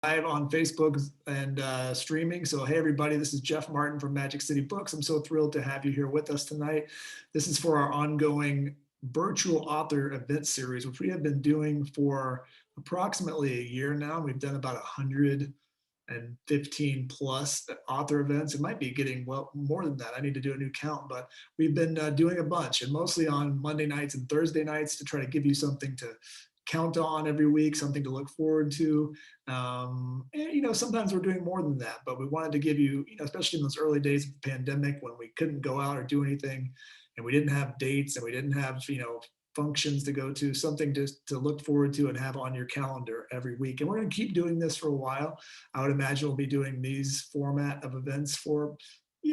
on Facebook and streaming. So, hey, everybody, this is Jeff Martin from Magic City Books. I'm so thrilled to have you here with us tonight. This is for our ongoing virtual author event series, which we have been doing for approximately a year now. We've done about 115 plus author events. It might be getting well more than that. I need to do a new count, but we've been doing a bunch, and mostly on Monday nights and Thursday nights to try to give you something to count on every week, something to look forward to. And, sometimes we're doing more than that, but we wanted to give you, especially in those early days of the pandemic when we couldn't go out or do anything, and we didn't have dates and we didn't have, functions to go to, something to look forward to and have on your calendar every week. And we're going to keep doing this for a while. I would imagine we'll be doing these format of events for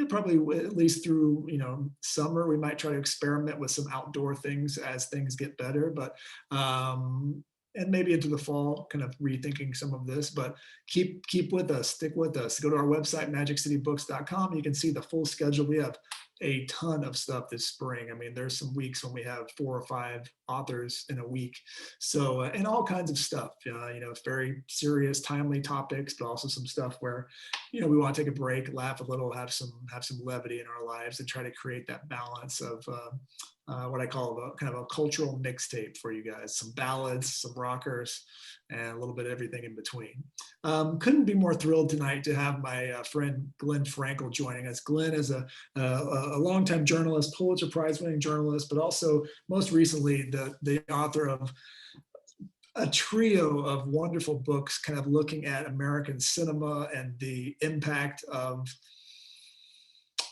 probably at least through summer. We might try to experiment with some outdoor things as things get better, but and maybe into the fall, kind of rethinking some of this. But keep with us, stick with us. Go to our website, magiccitybooks.com. You can see the full schedule. We have a ton of stuff this spring. I mean, there's some weeks when we have 4 or 5 authors in a week. So, and all kinds of stuff, very serious, timely topics, but also some stuff where, we want to take a break, laugh a little, have some levity in our lives, and try to create that balance of what I call kind of a cultural mixtape for you guys. Some ballads, some rockers, and a little bit of everything in between. Couldn't be more thrilled tonight to have my friend Glenn Frankel joining us. Glenn is a longtime journalist, Pulitzer Prize winning journalist, but also most recently the author of a trio of wonderful books kind of looking at American cinema and the impact of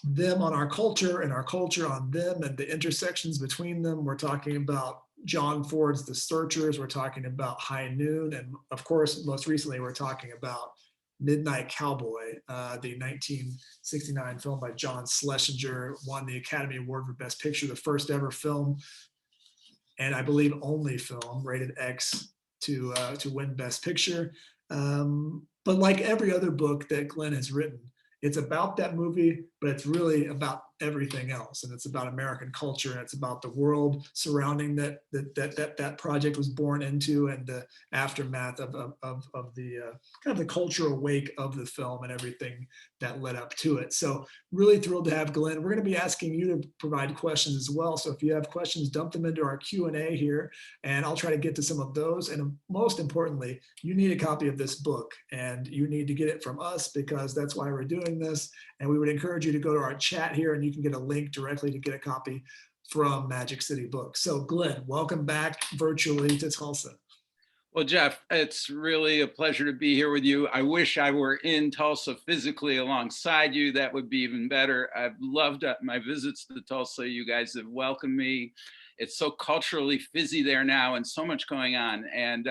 them on our culture and our culture on them and the intersections between them. We're talking about John Ford's The Searchers. We're talking about High Noon. And of course, most recently, we're talking about Midnight Cowboy, the 1969 film by John Schlesinger, won the Academy Award for Best Picture, the first ever film, and I believe only film rated X to win Best Picture. But like every other book that Glenn has written, it's about that movie, but it's really about everything else. And it's about American culture, and it's about the world surrounding that project was born into, and the aftermath of the kind of the cultural wake of the film and everything that led up to it. So really thrilled to have Glenn. We're going to be asking you to provide questions as well. So if you have questions, dump them into our Q&A here, and I'll try to get to some of those. And most importantly, you need a copy of this book, and you need to get it from us, because that's why we're doing this. And we would encourage you to go to our chat here, and you can get a link directly to get a copy from Magic City Books. So Glenn, welcome back virtually to Tulsa. Well, Jeff, it's really a pleasure to be here with you. I wish I were in Tulsa physically alongside you. That would be even better. I've loved my visits to Tulsa. You guys have welcomed me. It's so culturally fizzy there now, and so much going on. And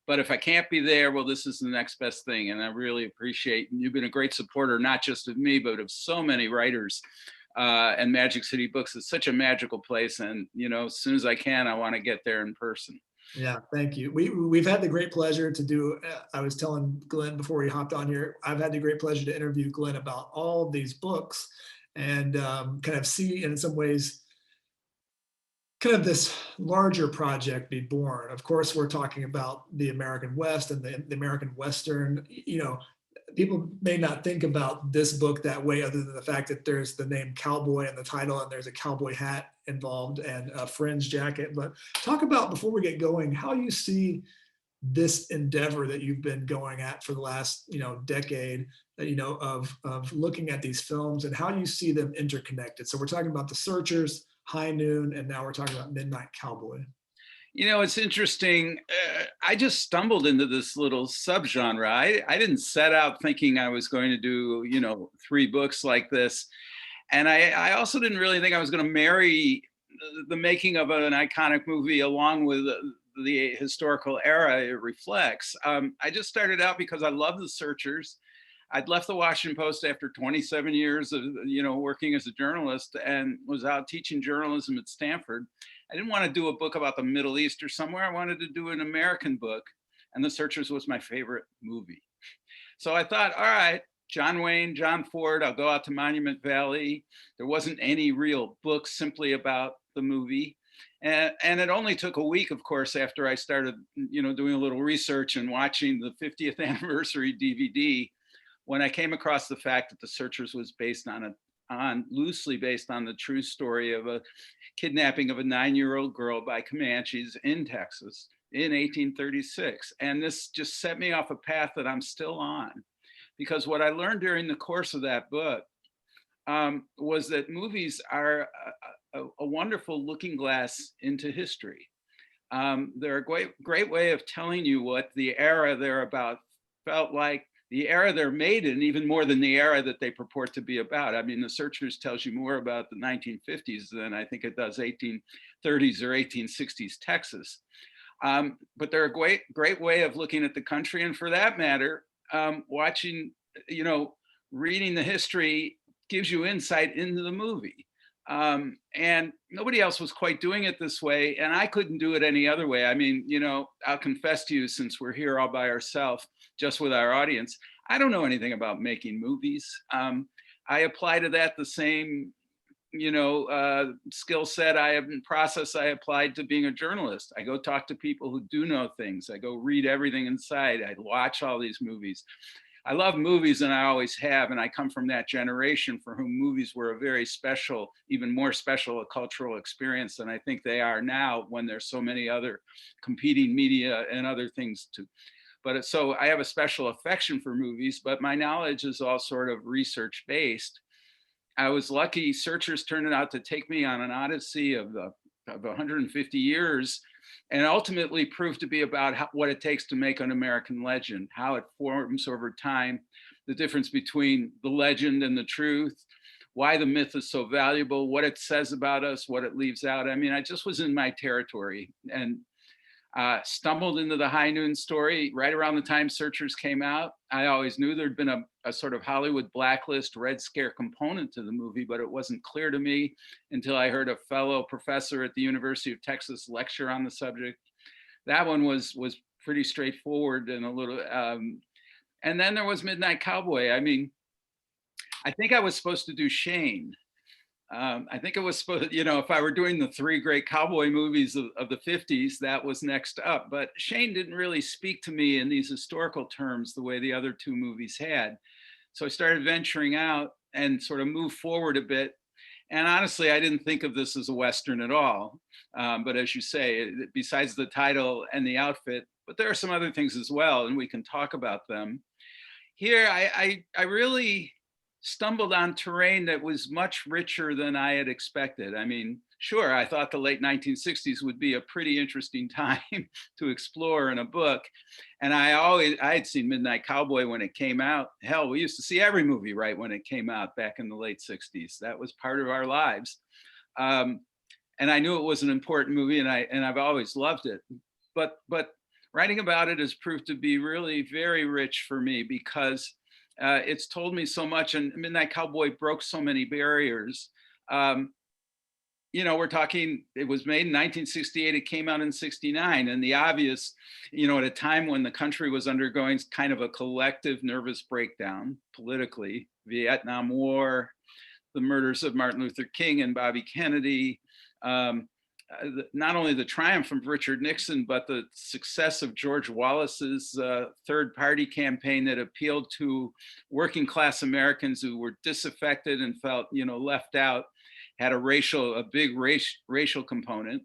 but if I can't be there, well, this is the next best thing. And I really appreciate, you've been a great supporter, not just of me, but of so many writers. And Magic City Books is such a magical place. And, as soon as I can, I want to get there in person. Yeah, thank you. We've had the great pleasure to do, I was telling Glenn before he hopped on here, I've had the great pleasure to interview Glenn about all of these books, and kind of see, in some ways, kind of this larger project be born. Of course, we're talking about the American West and the American Western. People may not think about this book that way, other than the fact that there's the name cowboy in the title, and there's a cowboy hat involved and a fringe jacket. But talk about, before we get going, how you see this endeavor that you've been going at for the last decade, of looking at these films, and how you see them interconnected. So we're talking about The Searchers, High Noon, and now we're talking about Midnight Cowboy. It's interesting. I just stumbled into this little subgenre. I didn't set out thinking I was going to do, 3 books like this. And I also didn't really think I was going to marry the making of an iconic movie along with the historical era it reflects. I just started out because I love The Searchers. I'd left the Washington Post after 27 years of, working as a journalist, and was out teaching journalism at Stanford. I didn't want to do a book about the Middle East or somewhere. I wanted to do an American book, and The Searchers was my favorite movie. So I thought, all right, John Wayne, John Ford, I'll go out to Monument Valley. There wasn't any real book simply about the movie. And it only took a week, of course, after I started, doing a little research and watching the 50th anniversary DVD, when I came across the fact that The Searchers was based on loosely based on the true story of a kidnapping of a 9-year-old girl by Comanches in Texas in 1836. And this just set me off a path that I'm still on, because what I learned during the course of that book was that movies are a wonderful looking glass into history. They're a great way of telling you what the era they're about felt like, the era they're made in, even more than the era that they purport to be about. I mean, The Searchers tells you more about the 1950s than I think it does 1830s or 1860s Texas. But they're a great way of looking at the country. And for that matter, watching, reading the history gives you insight into the movie. And nobody else was quite doing it this way, and I couldn't do it any other way. I mean, I'll confess to you, since we're here all by ourselves, just with our audience, I don't know anything about making movies. I apply to that the same, skill set process I applied to being a journalist. I go talk to people who do know things. I go read everything inside. I watch all these movies. I love movies, and I always have, and I come from that generation for whom movies were a very special, even more special a cultural experience than I think they are now, when there's so many other competing media and other things to. But so I have a special affection for movies, but my knowledge is all sort of research based. I was lucky. Searchers turned out to take me on an odyssey of 150 years, and ultimately proved to be about what it takes to make an American legend, how it forms over time, the difference between the legend and the truth, why the myth is so valuable, what it says about us, what it leaves out. I mean, I just was in my territory, and stumbled into the High Noon story right around the time Searchers came out. I always knew there'd been a sort of Hollywood blacklist, Red Scare component to the movie, but it wasn't clear to me until I heard a fellow professor at the University of Texas lecture on the subject. That one was pretty straightforward and a little, and then there was Midnight Cowboy. I mean, I think I was supposed to do Shane. I think it was supposed, if I were doing the three great cowboy movies of the 50s, that was next up. But Shane didn't really speak to me in these historical terms the way the other two movies had. So I started venturing out and sort of moved forward a bit. And honestly, I didn't think of this as a Western at all. But as you say, besides the title and the outfit, but there are some other things as well, and we can talk about them. Here, I really stumbled on terrain that was much richer than I had expected. I mean, sure, I thought the late 1960s would be a pretty interesting time to explore in a book. And I had seen Midnight Cowboy when it came out. Hell, we used to see every movie right when it came out back in the late 60s. That was part of our lives. And I knew it was an important movie, and I've always loved it. But writing about it has proved to be really very rich for me, because it's told me so much, and Midnight Cowboy broke so many barriers. We're talking, it was made in 1968, it came out in 69, and the obvious, at a time when the country was undergoing kind of a collective nervous breakdown politically, Vietnam War, the murders of Martin Luther King and Bobby Kennedy, not only the triumph of Richard Nixon, but the success of George Wallace's third party campaign that appealed to working class Americans who were disaffected and felt, left out, had a big racial component.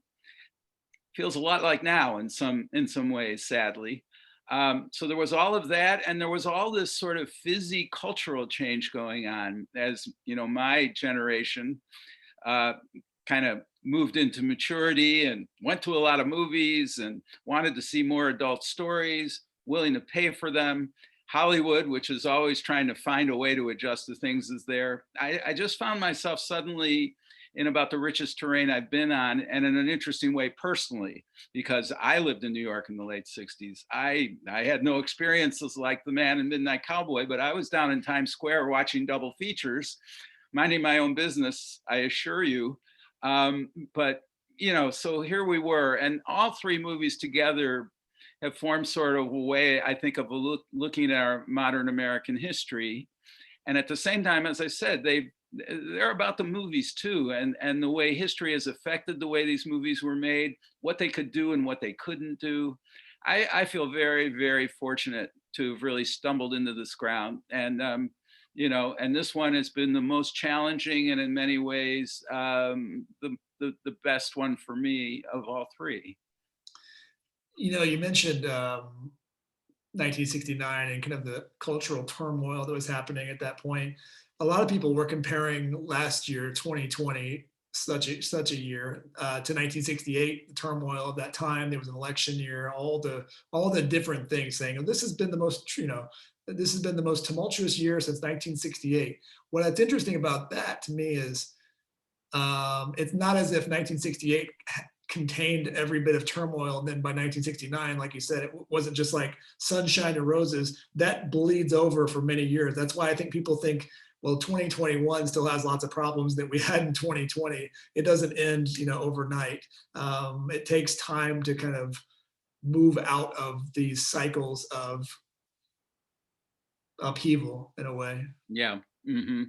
Feels a lot like now in some ways, sadly. So there was all of that, and there was all this sort of fizzy cultural change going on as, my generation kind of moved into maturity and went to a lot of movies and wanted to see more adult stories, willing to pay for them. Hollywood, which is always trying to find a way to adjust to things, is there. I just found myself suddenly in about the richest terrain I've been on, and in an interesting way personally, because I lived in New York in the late 60s. I had no experiences like the man in Midnight Cowboy, but I was down in Times Square watching double features, minding my own business, I assure you. But so here we were, and all three movies together have formed sort of a way, I think, of looking at our modern American history. And at the same time, as I said, they're about the movies too, and the way history has affected the way these movies were made, what they could do and what they couldn't do. I feel very, very fortunate to have really stumbled into this ground, and and this one has been the most challenging, and in many ways, the best one for me of all three. You mentioned 1969 and kind of the cultural turmoil that was happening at that point. A lot of people were comparing last year, 2020, such a year, to 1968, the turmoil of that time. There was an election year, all the different things, saying, "Oh, this has been the most, this has been the most tumultuous year since 1968." What's interesting about that to me is it's not as if 1968 contained every bit of turmoil. And then by 1969, like you said, it wasn't just like sunshine and roses. That bleeds over for many years. That's why I think people think, well, 2021 still has lots of problems that we had in 2020. It doesn't end, overnight. It takes time to kind of move out of these cycles of upheaval in a way. Yeah. Hmm.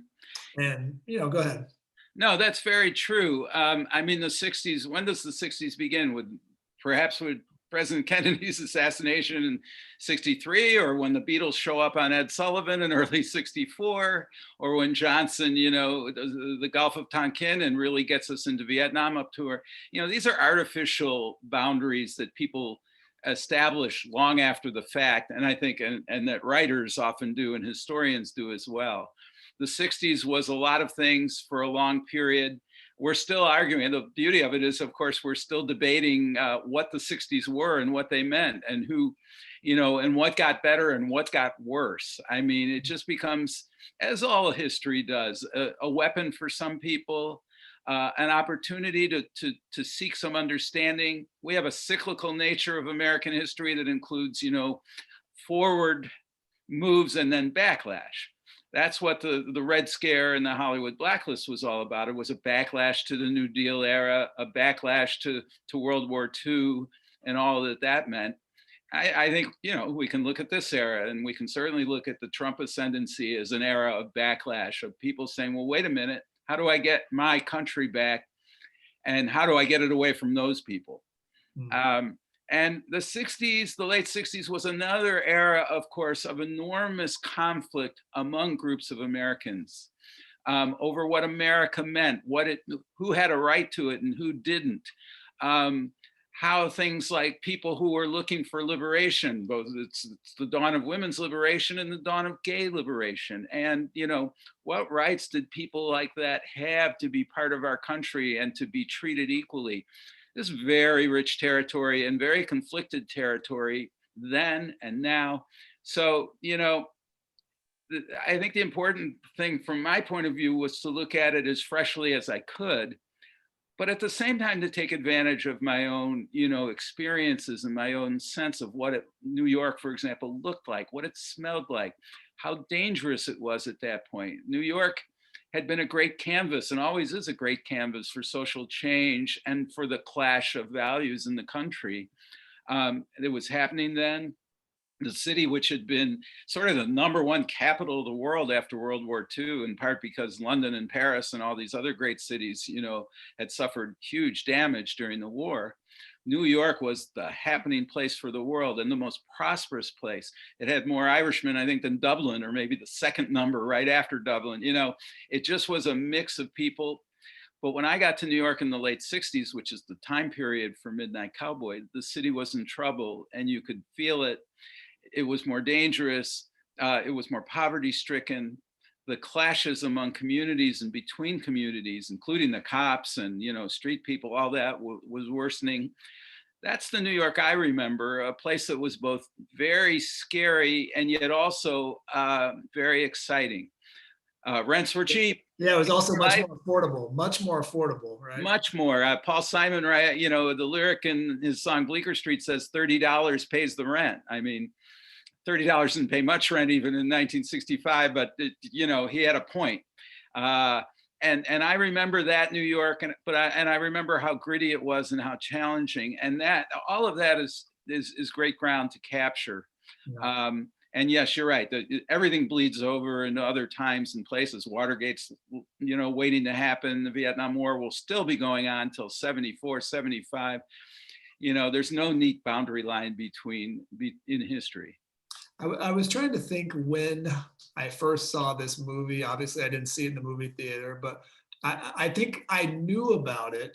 And, go ahead. No, that's very true. I mean, the 60s, when does the 60s begin? Perhaps with President Kennedy's assassination in 63, or when the Beatles show up on Ed Sullivan in early 64, or when Johnson, the Gulf of Tonkin and really gets us into Vietnam up to her. These are artificial boundaries that people establish long after the fact. And I think, and that writers often do and historians do as well. The 60s was a lot of things for a long period. We're still arguing. The beauty of it is, of course, we're still debating what the 60s were and what they meant, and who, and what got better and what got worse. I mean, it just becomes, as all history does, a weapon for some people, an opportunity to seek some understanding. We have a cyclical nature of American history that includes, forward moves and then backlash. That's what the Red Scare and the Hollywood Blacklist was all about. It was a backlash to the New Deal era, a backlash to World War II and all that meant. I think, we can look at this era, and we can certainly look at the Trump ascendancy as an era of backlash, of people saying, well, wait a minute, how do I get my country back? And how do I get it away from those people? Mm-hmm. And the 60s, the late 60s, was another era, of course, of enormous conflict among groups of Americans over what America meant, who had a right to it and who didn't. How things like people who were looking for liberation, both it's the dawn of women's liberation and the dawn of gay liberation. And, what rights did people like that have to be part of our country and to be treated equally? This very rich territory and very conflicted territory then and now. So, I think the important thing from my point of view was to look at it as freshly as I could, but at the same time to take advantage of my own, experiences and my own sense of what New York, for example, looked like, what it smelled like, how dangerous it was at that point. New York had been a great canvas and always is a great canvas for social change and for the clash of values in the country. It was happening then. The city, which had been sort of the number one capital of the world after World War II, in part because London and Paris and all these other great cities, had suffered huge damage during the war. New York was the happening place for the world and the most prosperous place. It had more Irishmen, I think, than Dublin, or maybe the second number right after Dublin. It just was a mix of people. But when I got to New York in the late 60s, which is the time period for Midnight Cowboy, the city was in trouble and you could feel it. It was more dangerous. It was more poverty stricken. The clashes among communities and between communities, including the cops and, street people, all that was worsening. That's the New York I remember, a place that was both very scary and yet also very exciting. Rents were cheap. Yeah, it was also much more affordable, right? Much more. Paul Simon, right? The lyric in his song Bleecker Street says $30 pays the rent. I mean, $30 didn't pay much rent even in 1965, but he had a point. And I remember that New York, and I remember how gritty it was and how challenging, and that all of that is great ground to capture. Yeah. And yes, you're right. Everything bleeds over into other times and places. Watergate's, waiting to happen. The Vietnam War will still be going on till 74, 75. There's no neat boundary line in history. I was trying to think when I first saw this movie. Obviously, I didn't see it in the movie theater, but I think I knew about it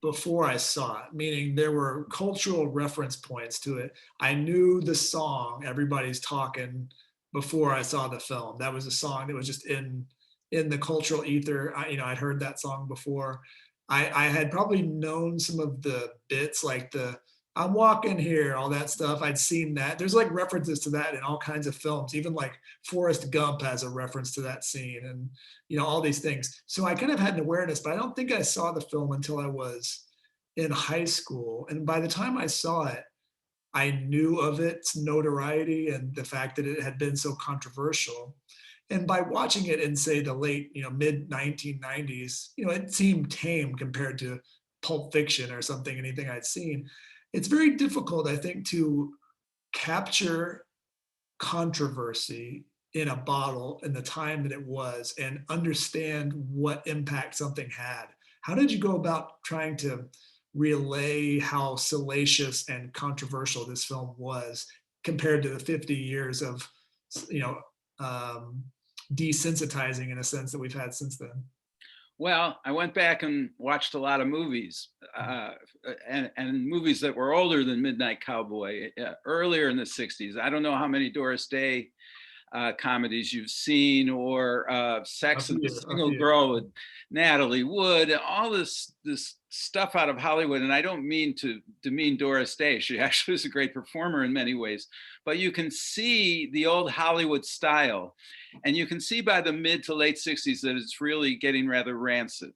before I saw it, meaning there were cultural reference points to it. I knew the song "Everybody's Talking" before I saw the film. That was a song that was just in the cultural ether. I'd heard that song before. I had probably known some of the bits, like the "I'm walking here," all that stuff. I'd seen that. There's like references to that in all kinds of films. Even like Forrest Gump has a reference to that scene, and all these things. So I kind of had an awareness, but I don't think I saw the film until I was in high school. And by the time I saw it, I knew of its notoriety and the fact that it had been so controversial. And by watching it in, say, the late, mid 1990s, it seemed tame compared to Pulp Fiction or something, anything I'd seen. It's very difficult, I think, to capture controversy in a bottle in the time that it was and understand what impact something had. How did you go about trying to relay how salacious and controversial this film was compared to the 50 years of, you know, um, desensitizing in a sense that we've had since then? Well, I went back and watched a lot of movies, and movies that were older than Midnight Cowboy, earlier in the 60s. I don't know how many Doris Day comedies you've seen, or A Sex and the few, a Single few. Girl with Natalie Wood, all this stuff out of Hollywood. And I don't mean to demean Doris Day. She actually is a great performer in many ways. But you can see the old Hollywood style, and you can see by the mid to late 60s that it's really getting rather rancid.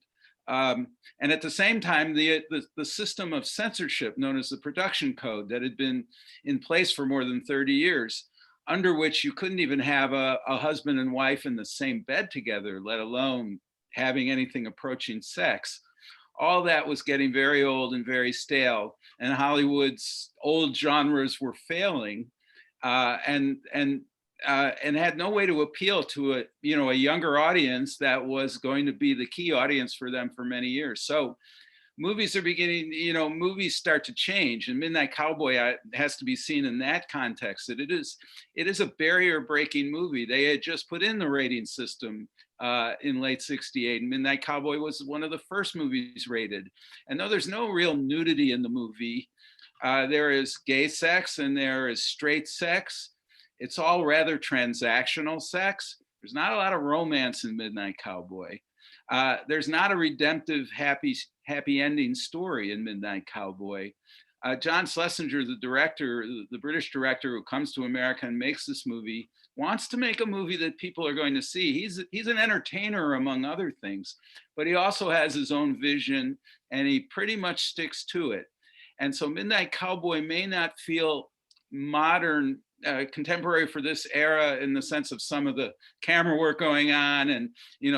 And at the same time, the system of censorship known as the production code that had been in place for more than 30 years, under which you couldn't even have a husband and wife in the same bed together, let alone having anything approaching sex. All that was getting very old and very stale, and Hollywood's old genres were failing, and had no way to appeal to a younger audience that was going to be the key audience for them for many years. So movies are beginning, movies start to change, and Midnight Cowboy has to be seen in that context, that it is a barrier breaking movie. They had just put in the rating system in late 68, and Midnight Cowboy was one of the first movies rated. And though there's no real nudity in the movie, there is gay sex and there is straight sex. It's all rather transactional sex. There's not a lot of romance in Midnight Cowboy. There's not a redemptive, happy ending story in Midnight Cowboy. John Schlesinger, the director, the British director who comes to America and makes this movie, wants to make a movie that people are going to see. He's an entertainer, among other things, but he also has his own vision, and he pretty much sticks to it. And so Midnight Cowboy may not feel modern, contemporary for this era, in the sense of some of the camera work going on and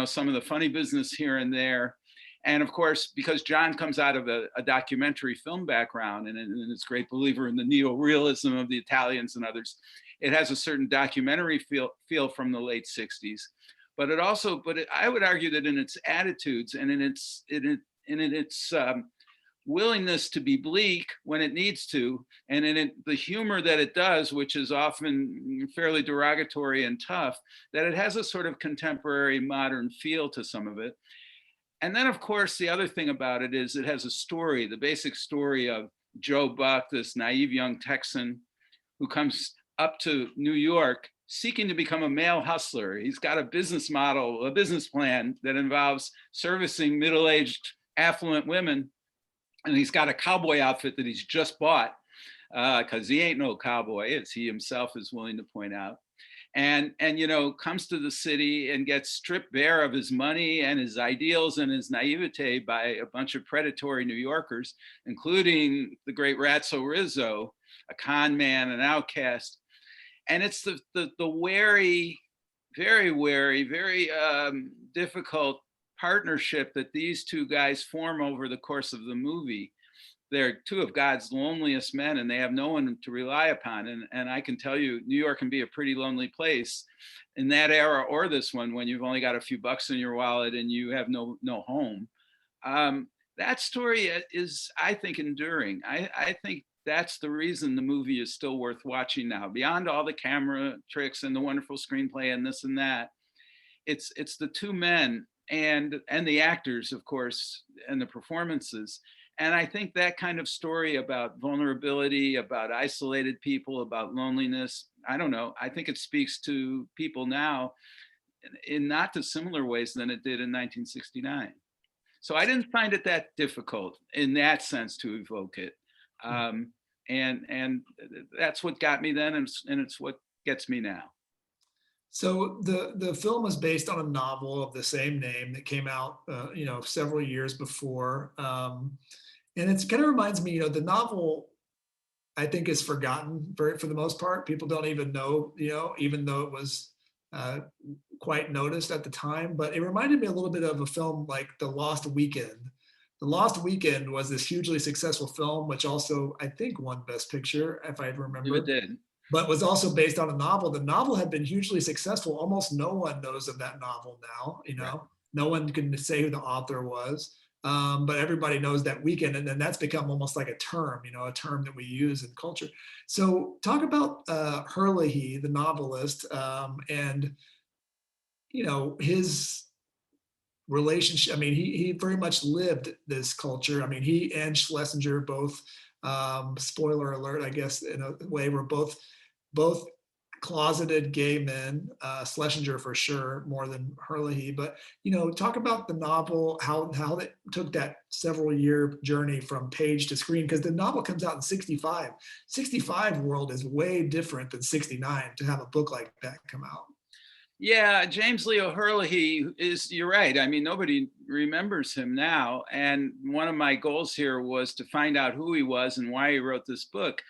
some of the funny business here and there. And of course, because John comes out of a documentary film background and is a great believer in the neo-realism of the Italians and others, it has a certain documentary feel from the late 60s. But I would argue that in its attitudes and in its willingness to be bleak when it needs to, and in the humor that it does, which is often fairly derogatory and tough, that it has a sort of contemporary modern feel to some of it. And then, of course, the other thing about it is it has a story, the basic story of Joe Buck, this naive young Texan who comes up to New York seeking to become a male hustler. He's got a business model, a business plan that involves servicing middle-aged, affluent women. And he's got a cowboy outfit that he's just bought, because he ain't no cowboy, as he himself is willing to point out. And comes to the city and gets stripped bare of his money and his ideals and his naivete by a bunch of predatory New Yorkers, including the great Ratso Rizzo, a con man, an outcast. And it's the wary, very wary, very difficult partnership that these two guys form over the course of the movie. they're two of God's loneliest men, and they have no one to rely upon. And I can tell you, New York can be a pretty lonely place in that era or this one, when you've only got a few bucks in your wallet and you have no home. Um, that story is, I think, enduring. I think that's the reason the movie is still worth watching now. Beyond all the camera tricks and the wonderful screenplay and this and that, it's the two men and the actors, of course, and the performances. And I think that kind of story about vulnerability, about isolated people, about loneliness, I don't know, I think it speaks to people now in not dissimilar ways than it did in 1969. So I didn't find it that difficult in that sense to evoke it. Um, and that's what got me then, and it's what gets me now. So the film is based on a novel of the same name that came out, several years before, and it's kind of reminds me, the novel I think is forgotten for the most part. People don't even know, even though it was uh, quite noticed at the time. But it reminded me a little bit of a film like The Lost Weekend. The Lost Weekend was this hugely successful film, which also I think won Best Picture, if I It remember, did. but was also based on a novel. The novel had been hugely successful. Almost no one knows of that novel now. Right. No one can say who the author was, but everybody knows that weekend, and then that's become almost like a term, a term that we use in culture. So, talk about Herlihy, the novelist, and his relationship. I mean, he very much lived this culture. I mean, he and Schlesinger both, spoiler alert, I guess, in a way, were both closeted gay men. Schlesinger for sure, more than Herlihy. But talk about the novel, how it took that several year journey from page to screen, because the novel comes out in 65. 65 world is way different than 69 to have a book like that come out. Yeah, James Leo Herlihy is, you're right. I mean, nobody remembers him now. And one of my goals here was to find out who he was and why he wrote this book.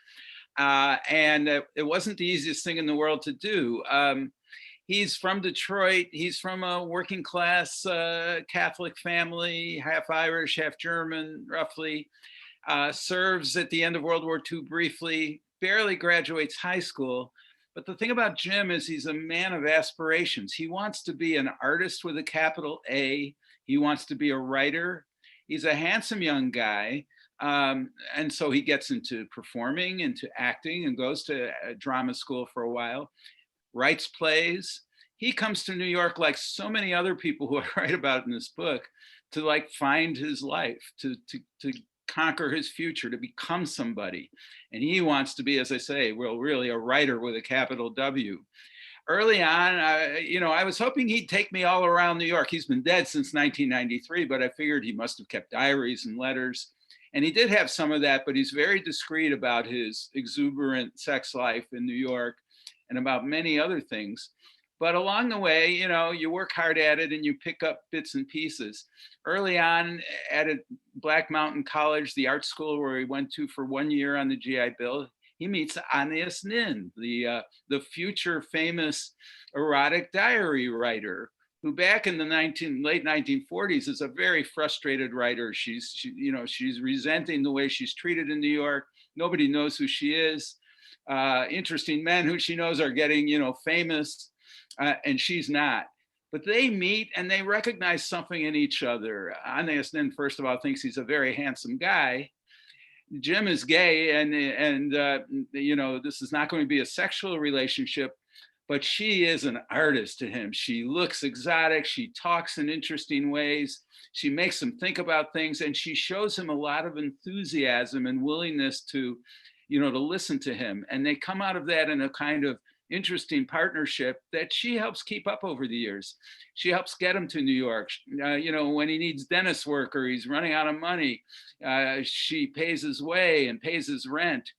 And it wasn't the easiest thing in the world to do. He's from Detroit. He's from a working class Catholic family, half Irish, half German, roughly. Serves at the end of World War II briefly, barely graduates high school. But the thing about Jim is he's a man of aspirations. He wants to be an artist with a capital A. He wants to be a writer. He's a handsome young guy. And so he gets into performing, into acting, and goes to drama school for a while, writes plays. He comes to New York, like so many other people who I write about in this book, to like find his life, to conquer his future, to become somebody. And he wants to be, as I say, well, really a writer with a capital W. Early on, I was hoping he'd take me all around New York. He's been dead since 1993, but I figured he must have kept diaries and letters. And he did have some of that, but he's very discreet about his exuberant sex life in New York and about many other things. But along the way, you work hard at it and you pick up bits and pieces. Early on at a Black Mountain College, the art school where he went to for 1 year on the GI Bill, he meets Anaïs Nin, the future famous erotic diary writer, who back in the late 1940s is a very frustrated writer. She's resenting the way she's treated in New York. Nobody knows who she is. Interesting men who she knows are getting, famous, and she's not. But they meet and they recognize something in each other. Anaïs Nin, first of all, thinks he's a very handsome guy. Jim is gay, and this is not going to be a sexual relationship, but she is an artist to him. She looks exotic. She talks in interesting ways. She makes him think about things, and she shows him a lot of enthusiasm and willingness to listen to him. And they come out of that in a kind of interesting partnership that she helps keep up over the years. She helps get him to New York. When he needs dentist work or he's running out of money, she pays his way and pays his rent.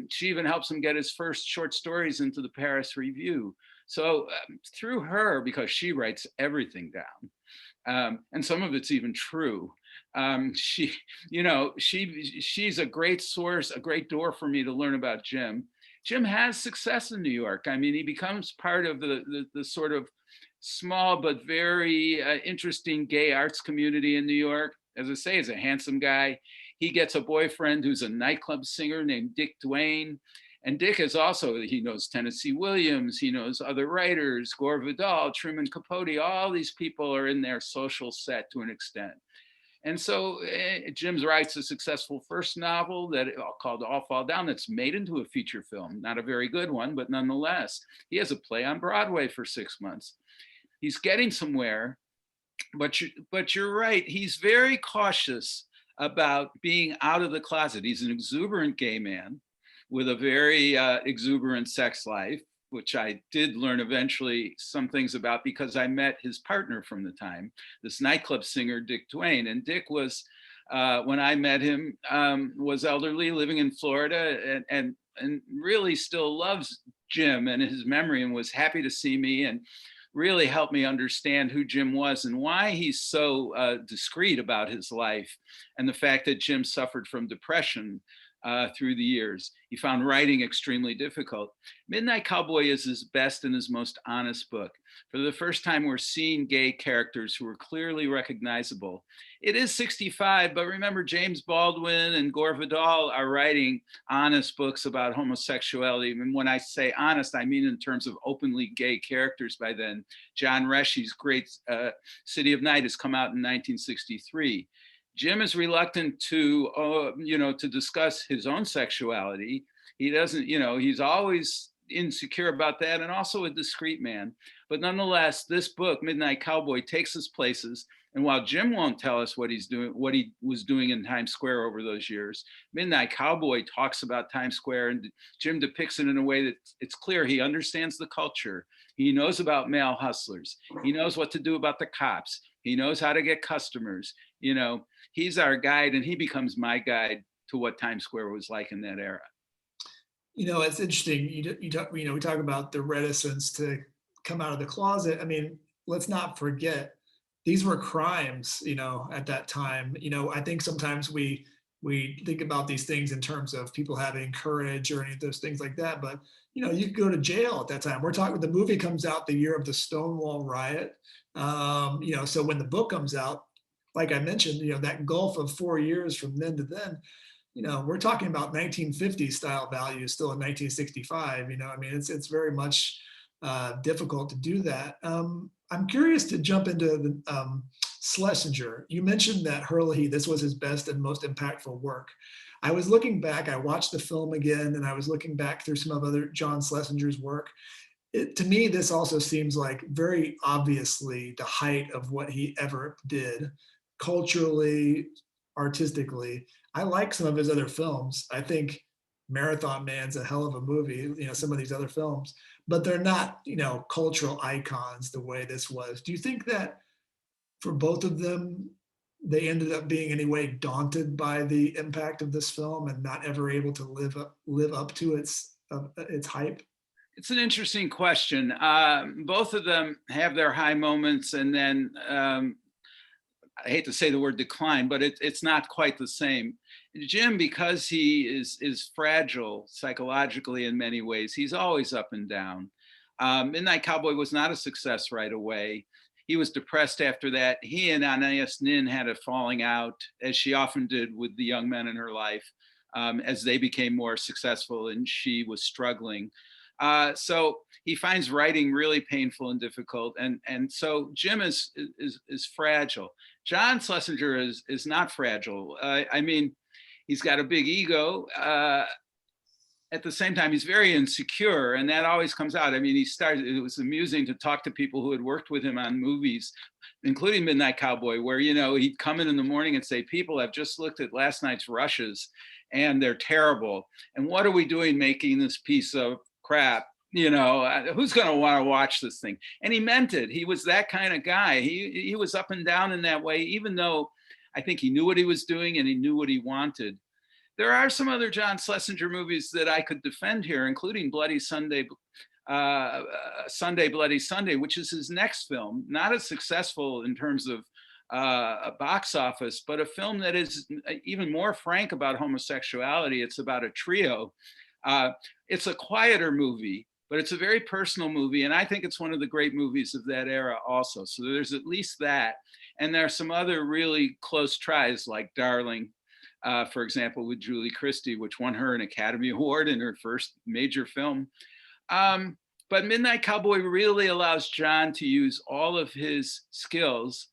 She even helps him get his first short stories into the Paris Review. So through her, because she writes everything down, and some of it's even true. She's a great source, a great door for me to learn about Jim. Jim has success in New York. I mean, he becomes part of the sort of small but very interesting gay arts community in New York. As I say, he's a handsome guy. He gets a boyfriend who's a nightclub singer named Dick Duane. And Dick is also, he knows Tennessee Williams, he knows other writers, Gore Vidal, Truman Capote, all these people are in their social set to an extent. And so Jim writes a successful first novel that called All Fall Down that's made into a feature film. Not a very good one, but nonetheless, he has a play on Broadway for 6 months. He's getting somewhere, but you're right. He's very cautious about being out of the closet. He's an exuberant gay man with a very exuberant sex life, which I did learn eventually some things about because I met his partner from the time, this nightclub singer, Dick Duane. And Dick was, when I met him, was elderly, living in Florida, and really still loves Jim and his memory, and was happy to see me and really helped me understand who Jim was and why he's so discreet about his life, and the fact that Jim suffered from depression through the years. He found writing extremely difficult. Midnight Cowboy is his best and his most honest book. For the first time, we're seeing gay characters who are clearly recognizable. It is 65, but remember, James Baldwin and Gore Vidal are writing honest books about homosexuality. And when I say honest, I mean in terms of openly gay characters by then. John Reschi's great City of Night has come out in 1963. Jim is reluctant to, to discuss his own sexuality. He doesn't, he's always insecure about that, and also a discreet man. But nonetheless, this book, Midnight Cowboy, takes us places. And while Jim won't tell us what he's doing, what he was doing in Times Square over those years, Midnight Cowboy talks about Times Square, and Jim depicts it in a way that it's clear he understands the culture. He knows about male hustlers. He knows what to do about the cops. He knows how to get customers. He's our guide, and he becomes my guide to what Times Square was like in that era. It's interesting. We talk about the reticence to come out of the closet. I mean, let's not forget these were crimes, at that time. I think sometimes we think about these things in terms of people having courage or any of those things like that. But, you could go to jail at that time. We're talking, the movie comes out the year of the Stonewall riot. So when the book comes out, like I mentioned, that gulf of 4 years from then to then, we're talking about 1950 style values still in 1965. It's very much difficult to do that. I'm curious to jump into the Schlesinger. You mentioned that Herlihy, this was his best and most impactful work. I was looking back, I watched the film again, and I was looking back through some of other John Schlesinger's work. To me, this also seems like very obviously the height of what he ever did, culturally, artistically. I like some of his other films. I think Marathon Man's a hell of a movie, some of these other films, but they're not, cultural icons the way this was. Do you think that for both of them, they ended up being anyway daunted by the impact of this film and not ever able to live up to its hype? It's an interesting question. Both of them have their high moments, and then I hate to say the word decline, but it's not quite the same. Jim, because he is fragile psychologically in many ways, he's always up and down. Midnight Cowboy was not a success right away. He was depressed after that. He and Anais Nin had a falling out, as she often did with the young men in her life, as they became more successful and she was struggling. So he finds writing really painful and difficult. And so Jim is fragile. John Schlesinger is not fragile. He's got a big ego. At the same time, he's very insecure, and that always comes out. It was amusing to talk to people who had worked with him on movies, including Midnight Cowboy, where, he'd come in the morning and say, people have just looked at last night's rushes and they're terrible. And what are we doing making this piece of crap? Who's going to want to watch this thing? And he meant it. He was that kind of guy. He was up and down in that way, even though I think he knew what he was doing and he knew what he wanted. There are some other John Schlesinger movies that I could defend here, including Bloody Sunday, Bloody Sunday, which is his next film, not as successful in terms of a box office, but a film that is even more frank about homosexuality. It's about a trio. It's a quieter movie, but it's a very personal movie. And I think it's one of the great movies of that era also. So there's at least that. And there are some other really close tries like Darling. for example, with Julie Christie, which won her an Academy Award in her first major film. But Midnight Cowboy really allows John to use all of his skills.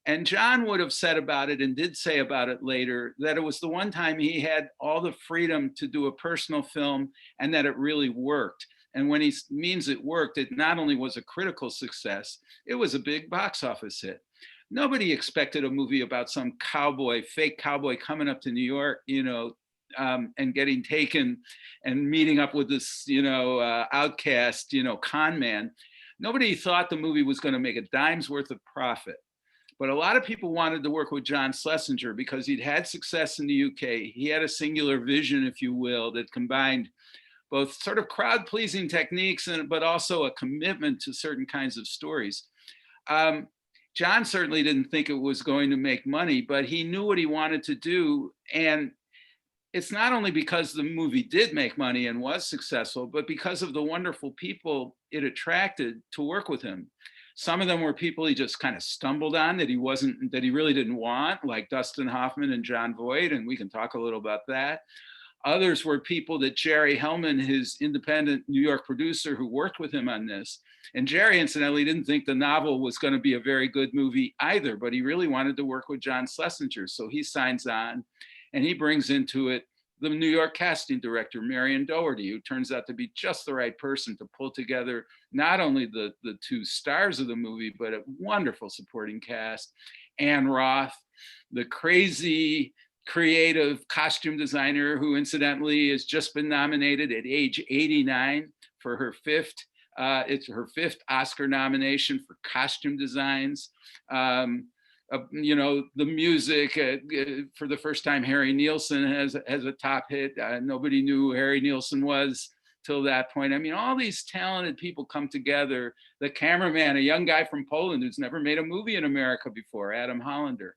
And John would have said about it, and did say about it later, that it was the one time he had all the freedom to do a personal film and that it really worked. And when he means it worked, it not only was a critical success, it was a big box office hit. Nobody expected a movie about some cowboy, fake cowboy coming up to New York, and getting taken and meeting up with this, outcast, con man. Nobody thought the movie was going to make a dime's worth of profit. But a lot of people wanted to work with John Schlesinger because he'd had success in the UK. He had a singular vision, if you will, that combined both sort of crowd-pleasing techniques, but also a commitment to certain kinds of stories. John certainly didn't think it was going to make money, but he knew what he wanted to do. And it's not only because the movie did make money and was successful, but because of the wonderful people it attracted to work with him. Some of them were people he just kind of stumbled on that he really didn't want, like Dustin Hoffman and John Voight, and we can talk a little about that. Others were people that Jerry Hellman, his independent New York producer who worked with him on this. And Jerry, incidentally, didn't think the novel was going to be a very good movie either, but he really wanted to work with John Schlesinger. So he signs on and he brings into it the New York casting director, Marion Doherty, who turns out to be just the right person to pull together not only the two stars of the movie, but a wonderful supporting cast. Anne Roth, the crazy creative costume designer who incidentally has just been nominated at age 89 for her fifth Oscar nomination for costume designs. The music, for the first time, Harry Nilsson has a top hit. Nobody knew who Harry Nilsson was till that point. I mean, all these talented people come together. The cameraman, a young guy from Poland who's never made a movie in America before, Adam Hollander.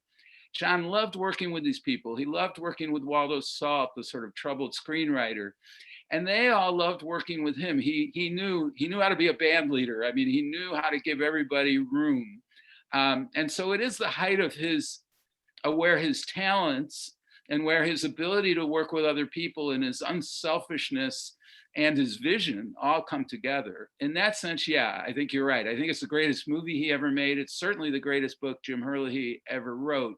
John loved working with these people. He loved working with Waldo Salt, the sort of troubled screenwriter. And they all loved working with him. He knew how to be a band leader. I mean, he knew how to give everybody room. And so it is the height of where his talents and where his ability to work with other people and his unselfishness and his vision all come together. In that sense, yeah, I think you're right. I think it's the greatest movie he ever made. It's certainly the greatest book Jim Herlihy ever wrote.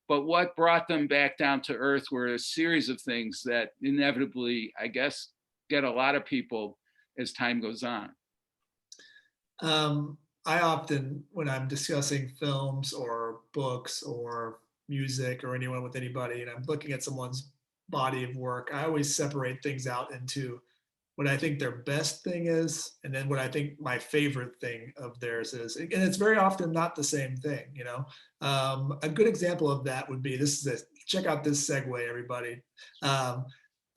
But what brought them back down to earth were a series of things that inevitably, I guess, get a lot of people as time goes on. I often, when I'm discussing films or books or music or anyone with anybody, and I'm looking at someone's body of work, I always separate things out into what I think their best thing is, and then what I think my favorite thing of theirs is. And it's very often not the same thing, A good example of that would be, check out this segue, everybody. A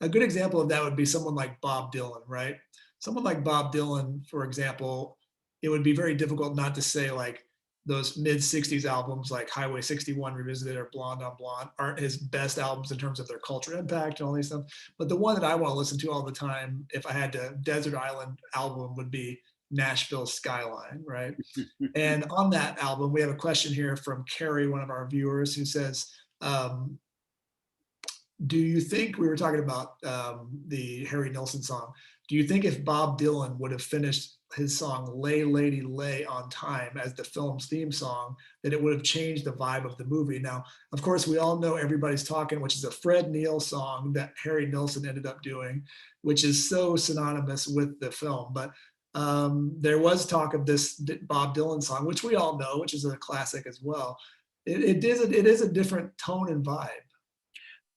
good example of that would be someone like Bob Dylan, right? Someone like Bob Dylan, for example, it would be very difficult not to say like those mid 60s albums like Highway 61 Revisited or Blonde on Blonde aren't his best albums in terms of their cultural impact and all these stuff. But the one that I want to listen to all the time, if I had to, Desert Island album would be Nashville Skyline, right? And on that album, we have a question here from Carrie, one of our viewers, who says, do you think, we were talking about the Harry Nilsson song, do you think if Bob Dylan would have finished his song Lay Lady Lay on time as the film's theme song, that it would have changed the vibe of the movie? Now, of course, we all know Everybody's Talking, which is a Fred Neil song that Harry Nilsson ended up doing, which is so synonymous with the film. But there was talk of this Bob Dylan song, which we all know, which is a classic as well. It is a different tone and vibe.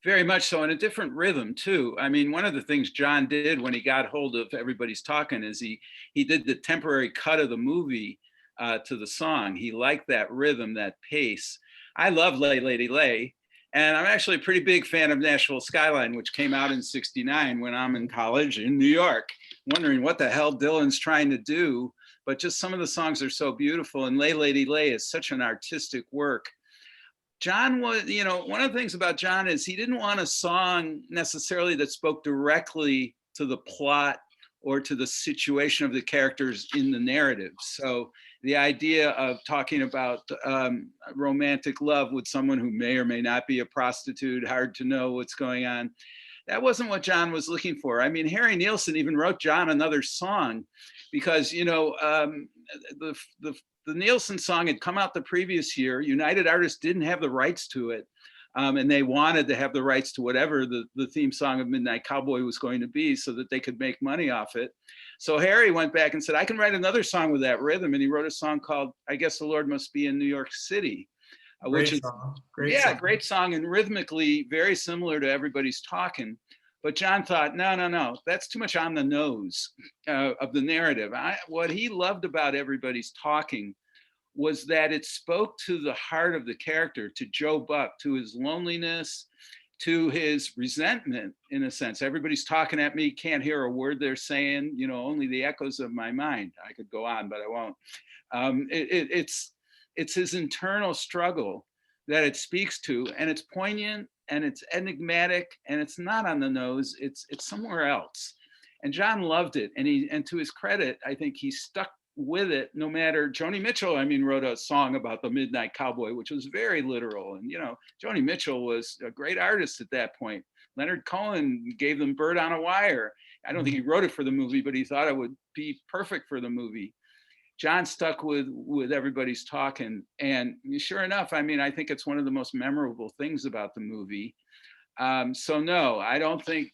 Very much so, and a different rhythm too. I mean, one of the things John did when he got hold of Everybody's Talking is he did the temporary cut of the movie to the song. He liked that rhythm, that pace. I love Lay Lady Lay, and I'm actually a pretty big fan of Nashville Skyline, which came out in '69 when I'm in college in New York, wondering what the hell Dylan's trying to do. But just some of the songs are so beautiful, and Lay Lady Lay is such an artistic work. John was, one of the things about John is he didn't want a song necessarily that spoke directly to the plot or to the situation of the characters in the narrative. So the idea of talking about romantic love with someone who may or may not be a prostitute, hard to know what's going on, that wasn't what John was looking for. I mean, Harry Nilsson even wrote John another song because, you know, the Nilsson song had come out the previous year. United Artists didn't have the rights to it. And they wanted to have the rights to whatever the theme song of Midnight Cowboy was going to be so that they could make money off it. So Harry went back and said, I can write another song with that rhythm. And he wrote a song called I Guess the Lord Must Be in New York City, which is, great song, and rhythmically very similar to Everybody's Talking. But John thought, no, that's too much on the nose of the narrative. What he loved about Everybody's Talking was that it spoke to the heart of the character, to Joe Buck, to his loneliness, to his resentment, in a sense. Everybody's talking at me, can't hear a word they're saying, you know, only the echoes of my mind. I could go on, but I won't. It's his internal struggle that it speaks to, and it's poignant, and it's enigmatic, and it's not on the nose, it's somewhere else. And John loved it, and to his credit, I think he stuck with it no matter. Joni Mitchell, I mean, wrote a song about the Midnight Cowboy, which was very literal. And, you know, Joni Mitchell was a great artist at that point. Leonard Cohen gave them Bird on a Wire. I don't think he wrote it for the movie, but he thought it would be perfect for the movie. John stuck with Everybody's Talking. And sure enough, I mean, I think it's one of the most memorable things about the movie. So no, I don't think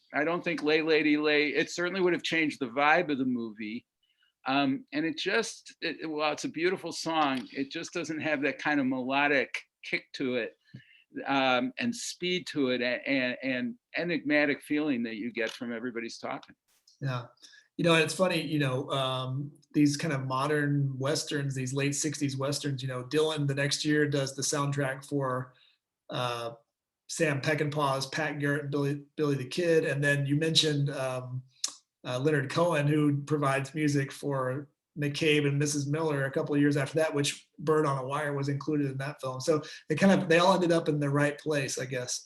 Lay Lady Lay, it certainly would have changed the vibe of the movie. And while it's a beautiful song, it just doesn't have that kind of melodic kick to it, and speed to it, and enigmatic feeling that you get from Everybody's Talking. Yeah. You know, it's funny, you know, these kind of modern Westerns, these late 60s Westerns, you know, Dylan the next year does the soundtrack for Sam Peckinpah's Pat Garrett, Billy the Kid. And then you mentioned Leonard Cohen, who provides music for McCabe and Mrs. Miller a couple of years after that, which Bird on a Wire was included in that film. So they all ended up in the right place, I guess.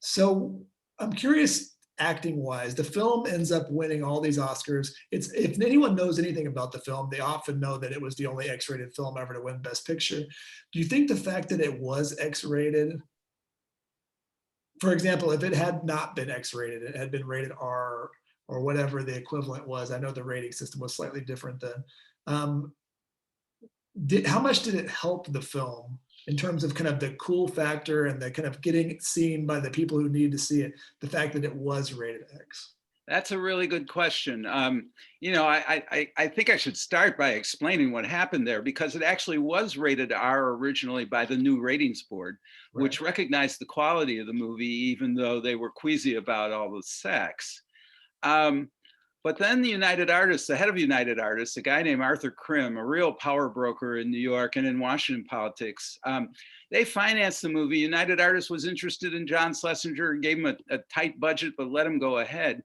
So I'm curious, acting wise, the film ends up winning all these Oscars. If anyone knows anything about the film, they often know that it was the only X-rated film ever to win Best Picture. Do you think the fact that it was X-rated, for example, if it had not been X-rated, it had been rated R or whatever the equivalent was. I know the rating system was slightly different then. How much did it help the film in terms of kind of the cool factor and the kind of getting it seen by the people who need to see it, the fact that it was rated X? That's a really good question. You know, I think I should start by explaining what happened there, because it actually was rated R originally by the new ratings board, right, which recognized the quality of the movie, even though they were queasy about all the sex. But then the United Artists, the head of United Artists, a guy named Arthur Krim, a real power broker in New York and in Washington politics, they financed the movie. United Artists was interested in John Schlesinger and gave him a tight budget, but let him go ahead.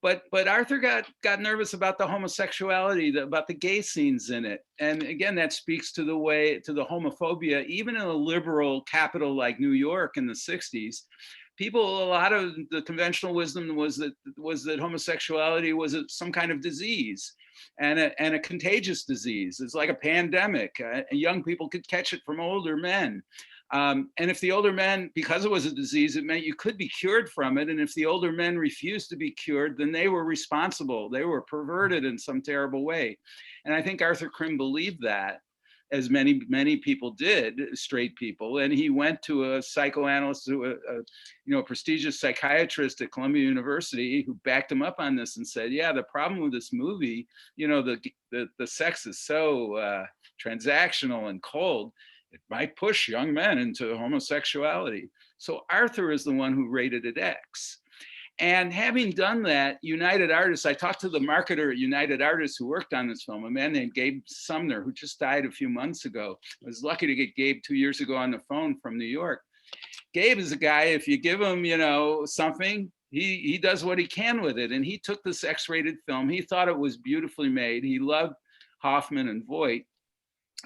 But Arthur got nervous about the homosexuality, about the gay scenes in it. And again, that speaks to the homophobia, even in a liberal capital like New York in the 60s. A lot of the conventional wisdom was that homosexuality was some kind of disease, and a contagious disease. It's like a pandemic. Young people could catch it from older men. And if the older men, because it was a disease, it meant you could be cured from it. And if the older men refused to be cured, then they were responsible. They were perverted in some terrible way. And I think Arthur Krim believed that, as many people did, straight people. And he went to a psychoanalyst, a prestigious psychiatrist at Columbia University, who backed him up on this and said, yeah, the problem with this movie, you know, the sex is so transactional and cold, it might push young men into homosexuality. So Arthur is the one who rated it X. And having done that, United Artists, I talked to the marketer at United Artists who worked on this film, a man named Gabe Sumner, who just died a few months ago. I was lucky to get Gabe 2 years ago on the phone from New York. Gabe is a guy, if you give him, you know, something, he does what he can with it. And he took this X-rated film. He thought it was beautifully made. He loved Hoffman and Voight.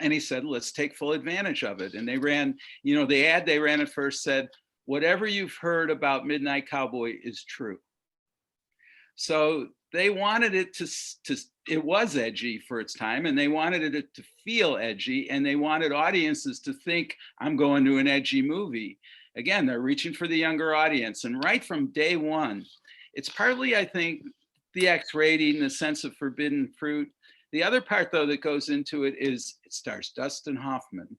And he said, let's take full advantage of it. And they ran, you know, the ad they ran at first said, whatever you've heard about Midnight Cowboy is true. So they wanted it to it was edgy for its time, and they wanted it to feel edgy, and they wanted audiences to think, I'm going to an edgy movie. Again, they're reaching for the younger audience, and right from day one, it's partly, I think, the X rating, the sense of forbidden fruit. The other part, though, that goes into it is it stars Dustin Hoffman,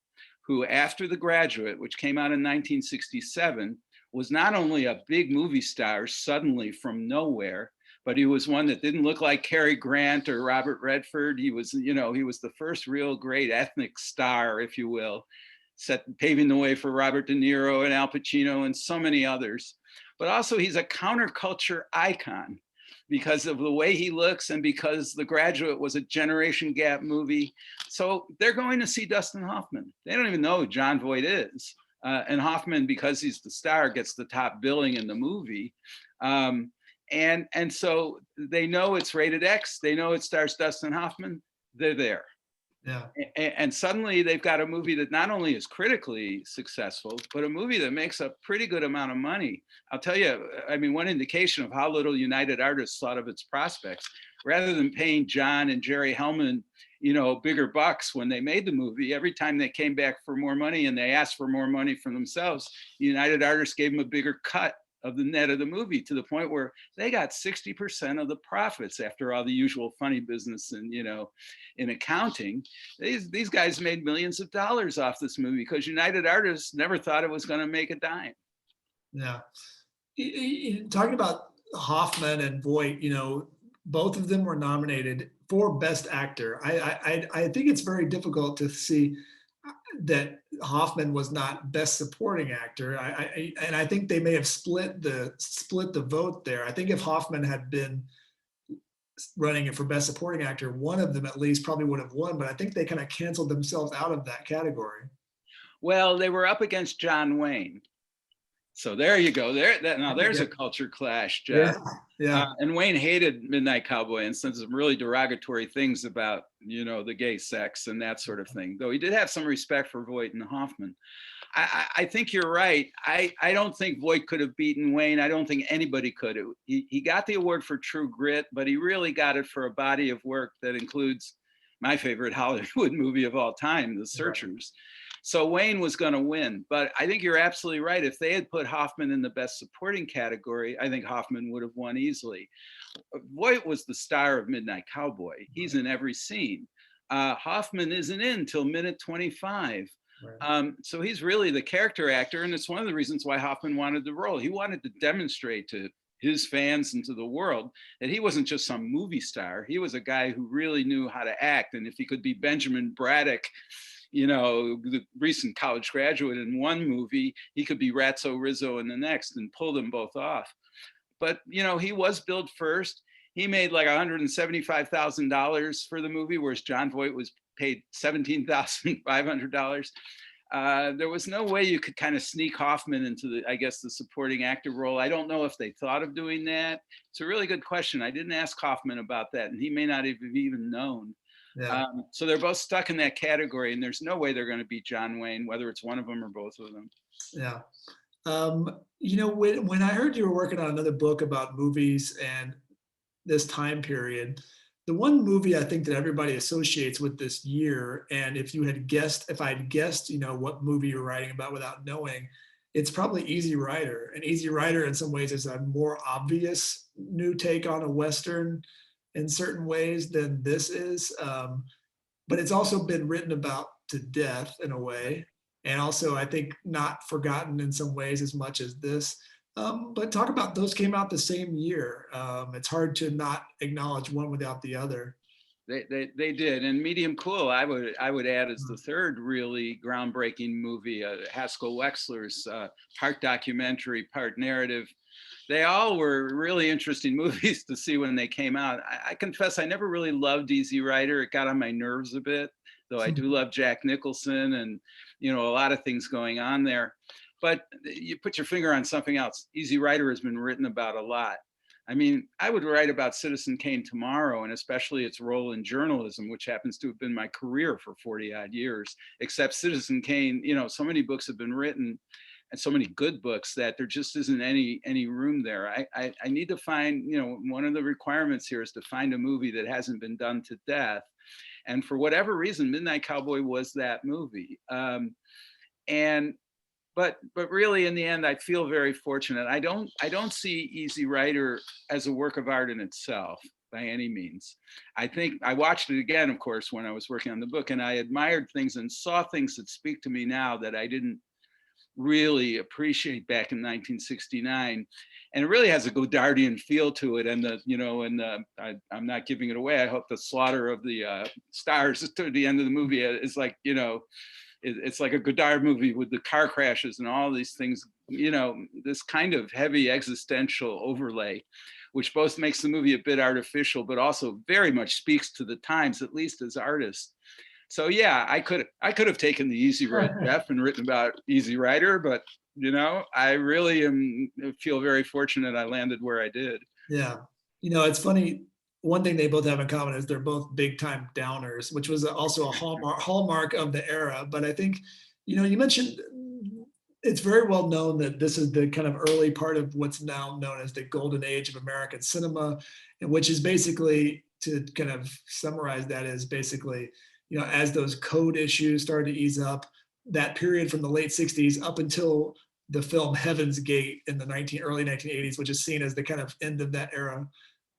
who, after The Graduate, which came out in 1967, was not only a big movie star suddenly from nowhere, but he was one that didn't look like Cary Grant or Robert Redford. He was, he was the first real great ethnic star, if you will, paving the way for Robert De Niro and Al Pacino and so many others. But also he's a counterculture icon because of the way he looks and because The Graduate was a generation gap movie. So they're going to see Dustin Hoffman. They don't even know who John Voight is. And Hoffman, because he's the star, gets the top billing in the movie. And so they know it's rated X. They know it stars Dustin Hoffman. They're there. Yeah. And suddenly they've got a movie that not only is critically successful, but a movie that makes a pretty good amount of money. I'll tell you, I mean, one indication of how little United Artists thought of its prospects, rather than paying John and Jerry Hellman, bigger bucks when they made the movie, every time they came back for more money and they asked for more money from themselves, United Artists gave them a bigger cut of the net of the movie, to the point where they got 60% of the profits after all the usual funny business and, in accounting. These guys made millions of dollars off this movie because United Artists never thought it was going to make a dime. Yeah. Talking about Hoffman and Voight, both of them were nominated for Best Actor. I think it's very difficult to see that Hoffman was not Best Supporting Actor. And I think they may have split the vote there. I think if Hoffman had been running it for Best Supporting Actor, one of them at least probably would have won, but I think they kind of canceled themselves out of that category. Well, they were up against John Wayne. So there you go. There's a culture clash, Jeff. Yeah. And Wayne hated Midnight Cowboy and said some really derogatory things about, the gay sex and that sort of thing. Though he did have some respect for Voight and Hoffman. I think you're right. I don't think Voight could have beaten Wayne. I don't think anybody could. He got the award for True Grit, but he really got it for a body of work that includes my favorite Hollywood movie of all time, The Searchers. Right. So Wayne was going to win, but I think you're absolutely right. If they had put Hoffman in the Best Supporting category, I think Hoffman would have won easily. Voight was the star of Midnight Cowboy. He's in every scene. Hoffman isn't in until minute 25. Right. So he's really the character actor, and it's one of the reasons why Hoffman wanted the role. He wanted to demonstrate to his fans and to the world that he wasn't just some movie star. He was a guy who really knew how to act, and if he could be Benjamin Braddock, the recent college graduate in one movie, he could be Ratso Rizzo in the next and pull them both off. But, he was billed first. He made like $175,000 for the movie, whereas John Voight was paid $17,500. There was no way you could kind of sneak Hoffman into the supporting actor role. I don't know if they thought of doing that. It's a really good question. I didn't ask Hoffman about that, and he may not have even known. Yeah. So they're both stuck in that category, and there's no way they're going to beat John Wayne, whether it's one of them or both of them. Yeah. When I heard you were working on another book about movies and this time period, the one movie I think that everybody associates with this year, and if I had guessed, what movie you're writing about without knowing, it's probably Easy Rider. And Easy Rider in some ways is a more obvious new take on a Western in certain ways than this is. But it's also been written about to death in a way. And also, I think, not forgotten in some ways as much as this. But talk about, those came out the same year. It's hard to not acknowledge one without the other. They did. And Medium Cool, I would add, as the third really groundbreaking movie, Haskell Wexler's part documentary, part narrative. They all were really interesting movies to see when they came out. I confess I never really loved Easy Rider. It got on my nerves a bit, though I do love Jack Nicholson and, a lot of things going on there. But you put your finger on something else. Easy Rider has been written about a lot. I mean, I would write about Citizen Kane tomorrow, and especially its role in journalism, which happens to have been my career for 40 odd years, except Citizen Kane, so many books have been written. and so many good books that there just isn't any room there. I need to find, one of the requirements here is to find a movie that hasn't been done to death. And for whatever reason, Midnight Cowboy was that movie. And but really, in the end, I feel very fortunate. I don't see Easy Rider as a work of art in itself by any means. I think I watched it again, of course, when I was working on the book, and I admired things and saw things that speak to me now that I didn't really appreciate back in 1969. And it really has a Godardian feel to it. And I'm not giving it away. I hope the slaughter of the stars to the end of the movie is like, it's like a Godard movie with the car crashes and all these things, this kind of heavy existential overlay, which both makes the movie a bit artificial, but also very much speaks to the times, at least as artists. So yeah, I could have taken the easy road, Jeff, and written about Easy Rider, but I really feel very fortunate I landed where I did. Yeah. It's funny. One thing they both have in common is they're both big time downers, which was also a hallmark of the era. But I think, you mentioned it's very well known that this is the kind of early part of what's now known as the golden age of American cinema, and which is basically, to kind of summarize that, is basically, as those code issues started to ease up, that period from the late 60s up until the film Heaven's Gate in the early 1980s, which is seen as the kind of end of that era.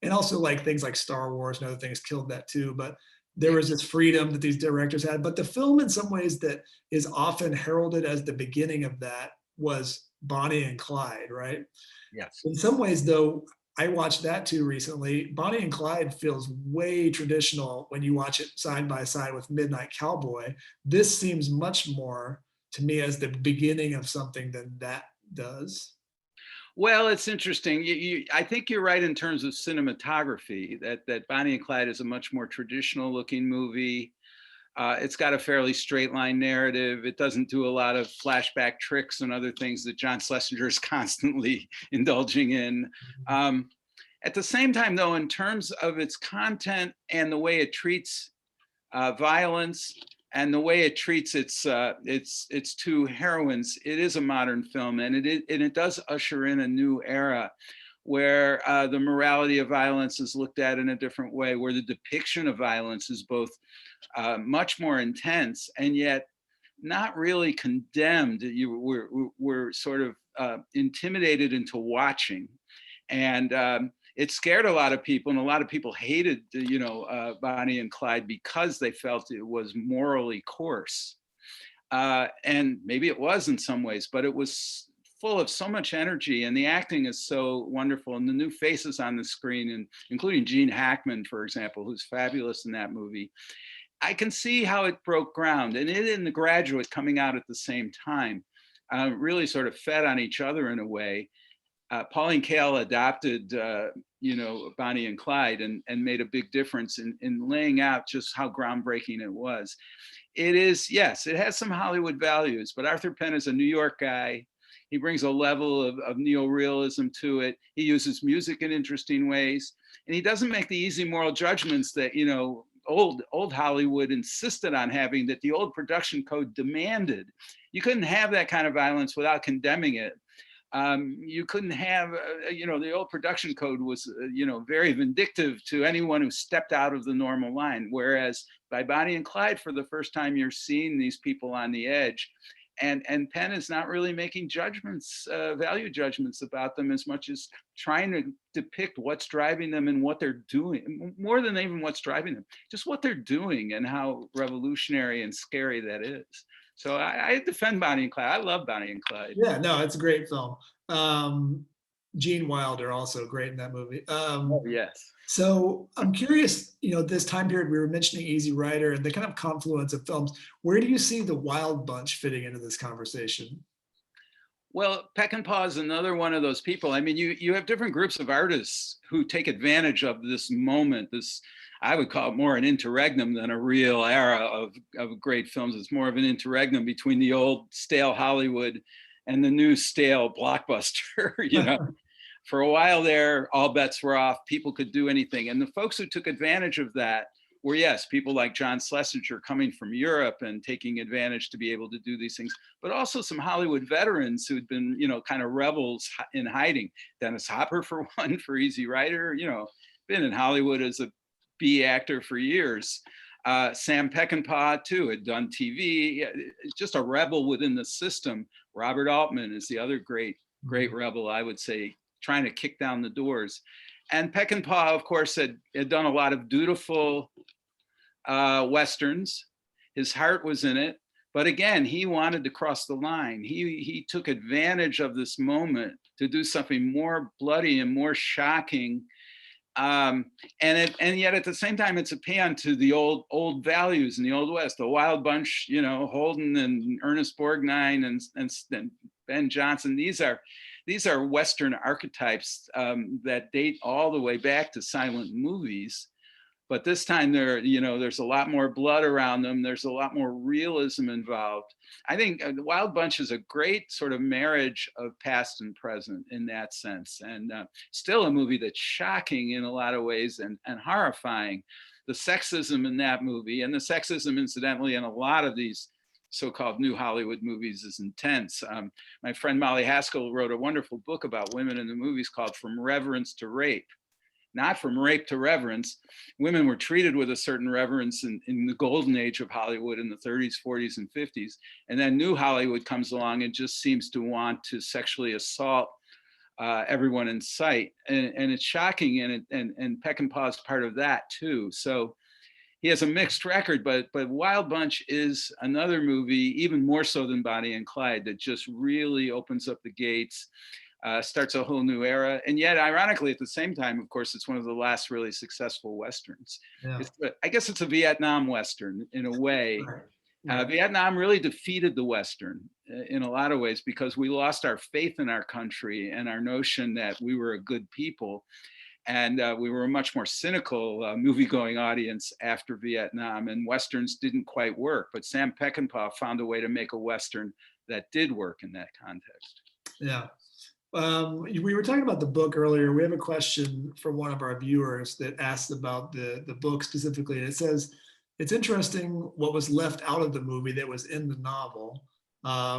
And also like things like Star Wars and other things killed that too. But there was this freedom that these directors had. But the film, in some ways, that is often heralded as the beginning of that was Bonnie and Clyde, right? Yes. In some ways, though, I watched that too recently. Bonnie and Clyde feels way traditional when you watch it side by side with Midnight Cowboy. This seems much more to me as the beginning of something than that does. Well, it's interesting. I think you're right in terms of cinematography, that Bonnie and Clyde is a much more traditional looking movie. It's got a fairly straight line narrative. It doesn't do a lot of flashback tricks and other things that John Schlesinger is constantly indulging in. At the same time, though, in terms of its content and the way it treats violence and the way it treats its two heroines, it is a modern film, and it does usher in a new era where the morality of violence is looked at in a different way, where the depiction of violence is both much more intense and yet not really condemned. We're sort of intimidated into watching, and it scared a lot of people, and a lot of people hated, Bonnie and Clyde because they felt it was morally coarse. And maybe it was in some ways, but it was full of so much energy, and the acting is so wonderful, and the new faces on the screen, and including Gene Hackman, for example, who's fabulous in that movie. I can see how it broke ground, and it and The Graduate coming out at the same time really sort of fed on each other in a way. Pauline Kael adopted, Bonnie and Clyde and made a big difference in laying out just how groundbreaking it was. It is, yes, it has some Hollywood values, but Arthur Penn is a New York guy. He brings a level of neorealism to it. He uses music in interesting ways, and he doesn't make the easy moral judgments that, old Hollywood insisted on having, that the old production code demanded. You couldn't have that kind of violence without condemning it. You couldn't have, the old production code was, very vindictive to anyone who stepped out of the normal line. Whereas by Bonnie and Clyde, for the first time, you're seeing these people on the edge. And Penn is not really making judgments, value judgments about them, as much as trying to depict what's driving them and what they're doing, more than even what's driving them, just what they're doing and how revolutionary and scary that is. So I defend Bonnie and Clyde. I love Bonnie and Clyde. Yeah, no, it's a great film. Gene Wilder also great in that movie. Oh, yes. So I'm curious, this time period we were mentioning Easy Rider and the kind of confluence of films. Where do you see the Wild Bunch fitting into this conversation? Well, Peckinpah is another one of those people. I mean, you have different groups of artists who take advantage of this moment. This, I would call it more an interregnum than a real era of great films. It's more of an interregnum between the old stale Hollywood and the new stale blockbuster. For a while there, all bets were off. People could do anything. And the folks who took advantage of that were, yes, people like John Schlesinger coming from Europe and taking advantage to be able to do these things, but also some Hollywood veterans who'd been, kind of rebels in hiding. Dennis Hopper, for one, for Easy Rider, been in Hollywood as a B actor for years. Sam Peckinpah, too, had done TV, just a rebel within the system. Robert Altman is the other great rebel, I would say, trying to kick down the doors. And Peckinpah, of course, had done a lot of dutiful Westerns. His heart was in it. But again, he wanted to cross the line. He took advantage of this moment to do something more bloody and more shocking. And yet at the same time, it's a paean to the old values in the Old West. The Wild Bunch, Holden and Ernest Borgnine and Ben Jonson. These are Western archetypes that date all the way back to silent movies. But this time there's a lot more blood around them. There's a lot more realism involved. I think The Wild Bunch is a great sort of marriage of past and present in that sense. And still a movie that's shocking in a lot of ways and horrifying. The sexism in that movie, and the sexism, incidentally, in a lot of these so-called new Hollywood movies, is intense. My friend Molly Haskell wrote a wonderful book about women in the movies called From Reverence to Rape. Not from rape to reverence. Women were treated with a certain reverence in the golden age of Hollywood in the 30s, 40s, and 50s. And then new Hollywood comes along and just seems to want to sexually assault everyone in sight. And it's shocking, and Peckinpah is part of that too. So he has a mixed record, but Wild Bunch is another movie, even more so than Bonnie and Clyde, that just really opens up the gates. Starts a whole new era. And yet, ironically, at the same time, of course, it's one of the last really successful Westerns. Yeah. I guess it's a Vietnam Western in a way. Right. Vietnam really defeated the Western in a lot of ways because we lost our faith in our country and our notion that we were a good people. And we were a much more cynical movie-going audience after Vietnam, and Westerns didn't quite work. But Sam Peckinpah found a way to make a Western that did work in that context. Yeah. We were talking about the book earlier. We have a question from one of our viewers that asked about the book specifically. And it says, it's interesting what was left out of the movie that was in the novel,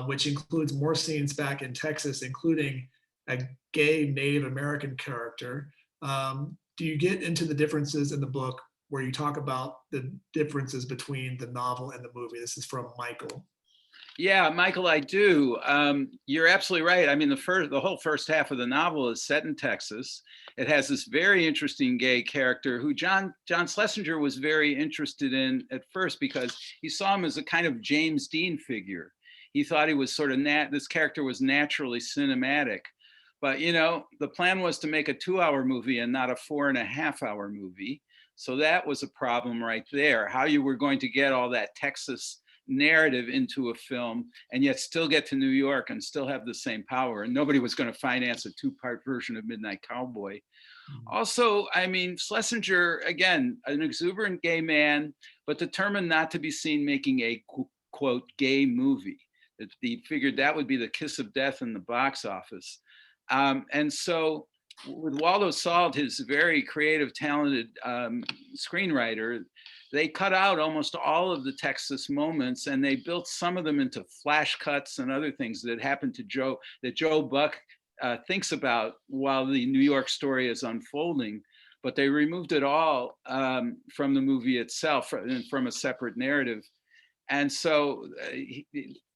which includes more scenes back in Texas, including a gay Native American character. Do you get into the differences in the book where you talk about the differences between the novel and the movie? This is from Michael. Yeah, Michael, I do. You're absolutely right. I mean, the whole first half of the novel is set in Texas. It has this very interesting gay character who John Schlesinger was very interested in at first because he saw him as a kind of James Dean figure. He thought he was sort of this character was naturally cinematic. But, the plan was to make a 2-hour movie and not a 4.5-hour movie. So that was a problem right there, how you were going to get all that Texas narrative into a film and yet still get to New York and still have the same power. And nobody was going to finance a 2-part version of Midnight Cowboy. Mm-hmm. Also, I mean, Schlesinger, again, an exuberant gay man, but determined not to be seen making a quote gay movie. He figured that would be the kiss of death in the box office. And so with Waldo Salt, his very creative, talented screenwriter, they cut out almost all of the Texas moments and they built some of them into flash cuts and other things that happened to Joe, that Joe Buck thinks about while the New York story is unfolding. But they removed it all from the movie itself and from a separate narrative. And so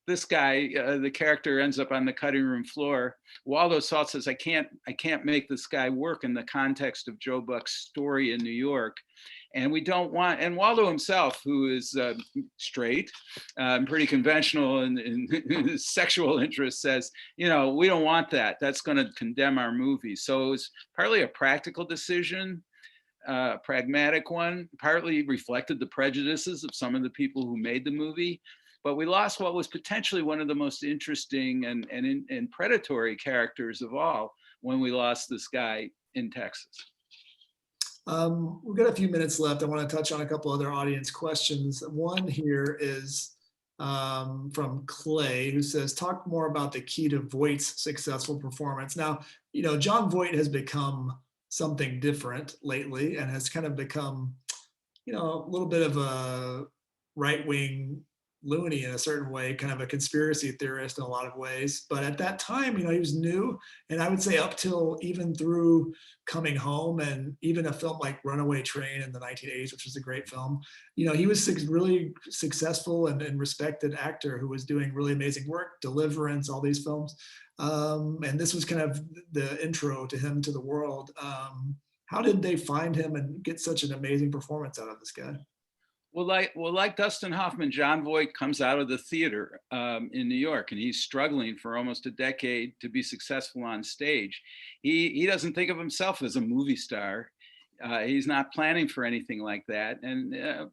this guy, the character ends up on the cutting room floor. Waldo Salt says, I can't make this guy work in the context of Joe Buck's story in New York. And we don't want, and Waldo himself, who is straight, pretty conventional in his sexual interests, says, we don't want that. That's going to condemn our movie. So it was partly a practical decision, pragmatic one, partly reflected the prejudices of some of the people who made the movie. But we lost what was potentially one of the most interesting and predatory characters of all when we lost this guy in Texas. We've got a few minutes left. I want to touch on a couple other audience questions. One here is from Clay, who says, talk more about the key to Voight's successful performance. Now, John Voight has become something different lately and has kind of become a little bit of a right-wing loony in a certain way, kind of a conspiracy theorist in a lot of ways. But at that time, he was new. And I would say up till even through Coming Home and even a film like Runaway Train in the 1980s, which was a great film, he was really successful and respected actor who was doing really amazing work, Deliverance, all these films. And this was kind of the intro to him to the world. How did they find him and get such an amazing performance out of this guy? Well, like Dustin Hoffman, Jon Voight comes out of the theater in New York, and he's struggling for almost a decade to be successful on stage. He doesn't think of himself as a movie star. He's not planning for anything like that,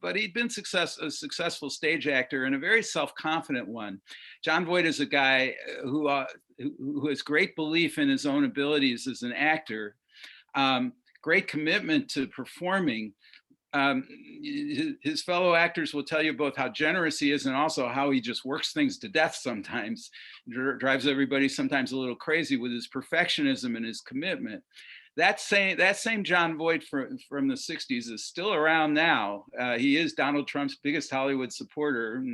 but he'd been a successful stage actor and a very self-confident one. Jon Voight is a guy who has great belief in his own abilities as an actor, great commitment to performing. His fellow actors will tell you both how generous he is and also how he just works things to death sometimes, drives everybody sometimes a little crazy with his perfectionism and his commitment. That same Jon Voight from the 60s is still around now. He is Donald Trump's biggest Hollywood supporter.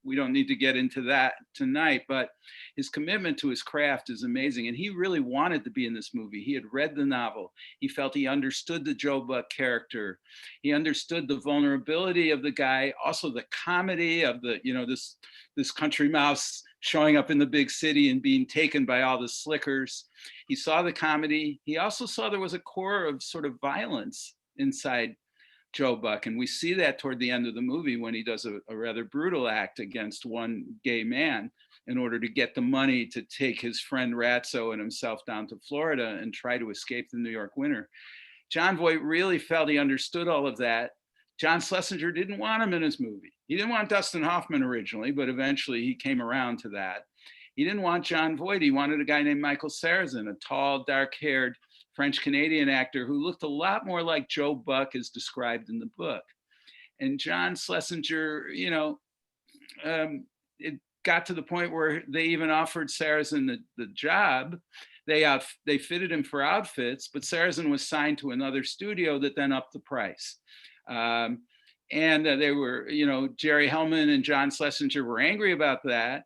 We don't need to get into that tonight, but his commitment to his craft is amazing. And he really wanted to be in this movie. He had read the novel. He felt he understood the Joe Buck character. He understood the vulnerability of the guy, also the comedy of this country mouse showing up in the big city and being taken by all the slickers. He saw the comedy. He also saw there was a core of sort of violence inside Joe Buck. And we see that toward the end of the movie when he does a rather brutal act against one gay man in order to get the money to take his friend Ratso and himself down to Florida and try to escape the New York winter. Jon Voight really felt he understood all of that. John Schlesinger didn't want him in his movie. He didn't want Dustin Hoffman originally, but eventually he came around to that. He didn't want Jon Voight. He wanted a guy named Michael Sarrazin, a tall, dark-haired French-Canadian actor who looked a lot more like Joe Buck as described in the book. And John Schlesinger, it got to the point where they even offered Sarrazin the job. They fitted him for outfits, but Sarrazin was signed to another studio that then upped the price. And they were, Jerry Hellman and John Schlesinger were angry about that.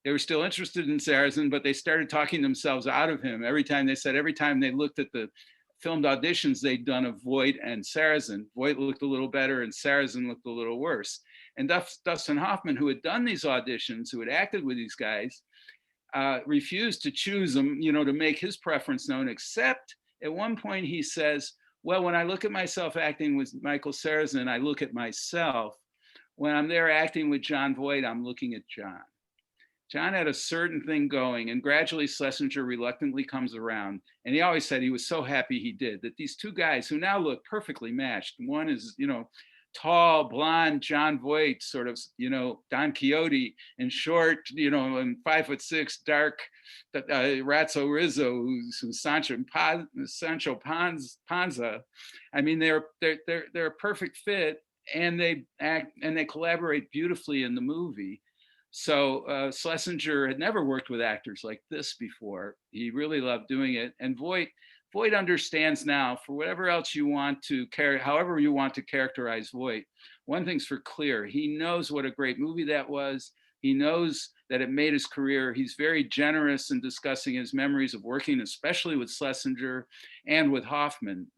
They were still interested in Sarrazin, but they started talking themselves out of him. Every time they looked at the filmed auditions they'd done of Voight and Sarrazin, Voight looked a little better and Sarrazin looked a little worse. And Dustin Hoffman, who had done these auditions, who had acted with these guys, refused to choose them, to make his preference known, except at one point he says, well, when I look at myself acting with Michael Sarrazin, I look at myself. When I'm there acting with Jon Voight, I'm looking at John. John had a certain thing going, and gradually Schlesinger reluctantly comes around. And he always said he was so happy he did, that these two guys who now look perfectly matched, one is, tall, blonde Jon Voight, sort of, Don Quixote, and short, and 5'6", dark Ratso Rizzo, who's Sancho Panza. I mean, they're a perfect fit, and they act and they collaborate beautifully in the movie. So Schlesinger had never worked with actors like this before. He really loved doing it. And Voight understands now, for whatever else you want to however you want to characterize Voight, one thing's for clear. He knows what a great movie that was. He knows that it made his career. He's very generous in discussing his memories of working, especially with Schlesinger and with Hoffman.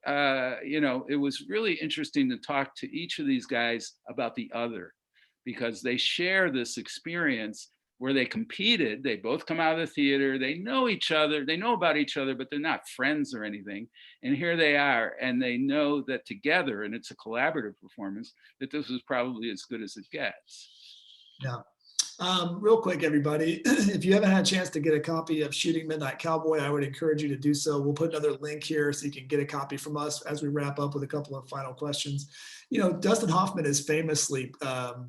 It was really interesting to talk to each of these guys about the other, because they share this experience where they competed. They both come out of the theater. They know each other. They know about each other, but they're not friends or anything. And here they are, and they know that together, and it's a collaborative performance, that this was probably as good as it gets. Yeah. Real quick, everybody, if you haven't had a chance to get a copy of Shooting Midnight Cowboy, I would encourage you to do so. We'll put another link here so you can get a copy from us as we wrap up with a couple of final questions. Dustin Hoffman is famously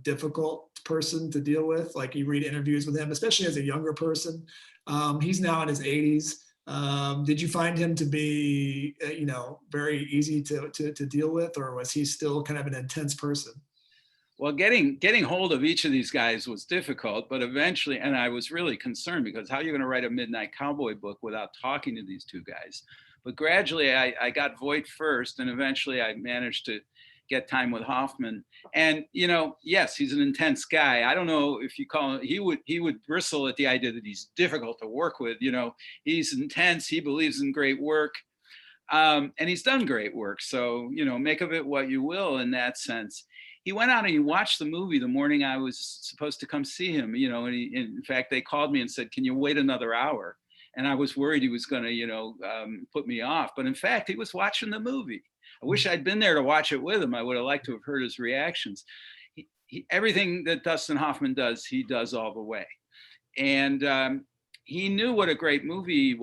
difficult person to deal with. Like, you read interviews with him, especially as a younger person. He's now in his 80s. Did you find him to be, very easy to deal with, or was he still kind of an intense person? Well, getting hold of each of these guys was difficult, but eventually, and I was really concerned, because how are you going to write a Midnight Cowboy book without talking to these two guys? But gradually I got Voight first, and eventually I managed to get time with Hoffman. And yes, he's an intense guy. I don't know if you call him, he would bristle at the idea that he's difficult to work with. He's intense, he believes in great work. And he's done great work. So, make of it what you will in that sense. He went out and he watched the movie the morning I was supposed to come see him, and in fact, they called me and said, "Can you wait another hour?" And I was worried he was going to, put me off. But in fact, he was watching the movie. I wish I'd been there to watch it with him. I would have liked to have heard his reactions. Everything that Dustin Hoffman does, he does all the way. And he knew what a great movie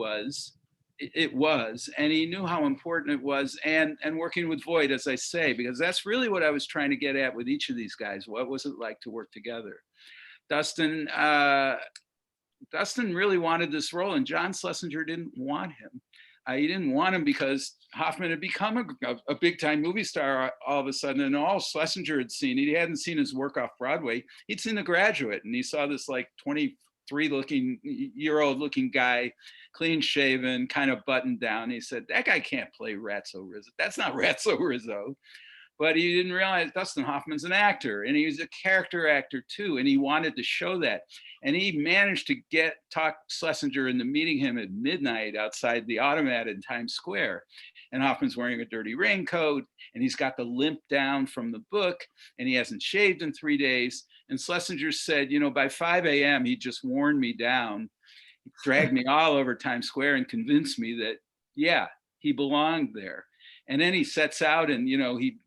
it was, and he knew how important it was, and working with Voight, as I say, because that's really what I was trying to get at with each of these guys. What was it like to work together? Dustin really wanted this role, and John Schlesinger didn't want him. He didn't want him because Hoffman had become a big time movie star all of a sudden, and all Schlesinger had seen, he hadn't seen his work off Broadway. He'd seen The Graduate, and he saw this like 23-year-old looking guy, clean shaven, kind of buttoned down. He said, "That guy can't play Ratso Rizzo. That's not Ratso Rizzo." But he didn't realize Dustin Hoffman's an actor, and he was a character actor too, and he wanted to show that. And he managed to talk Schlesinger into meeting him at midnight outside the Automat in Times Square. And Hoffman's wearing a dirty raincoat, and he's got the limp down from the book, and he hasn't shaved in 3 days. And Schlesinger said, by 5 a.m., he just worn me down, he dragged me all over Times Square and convinced me that, yeah, he belonged there. And then he sets out, and he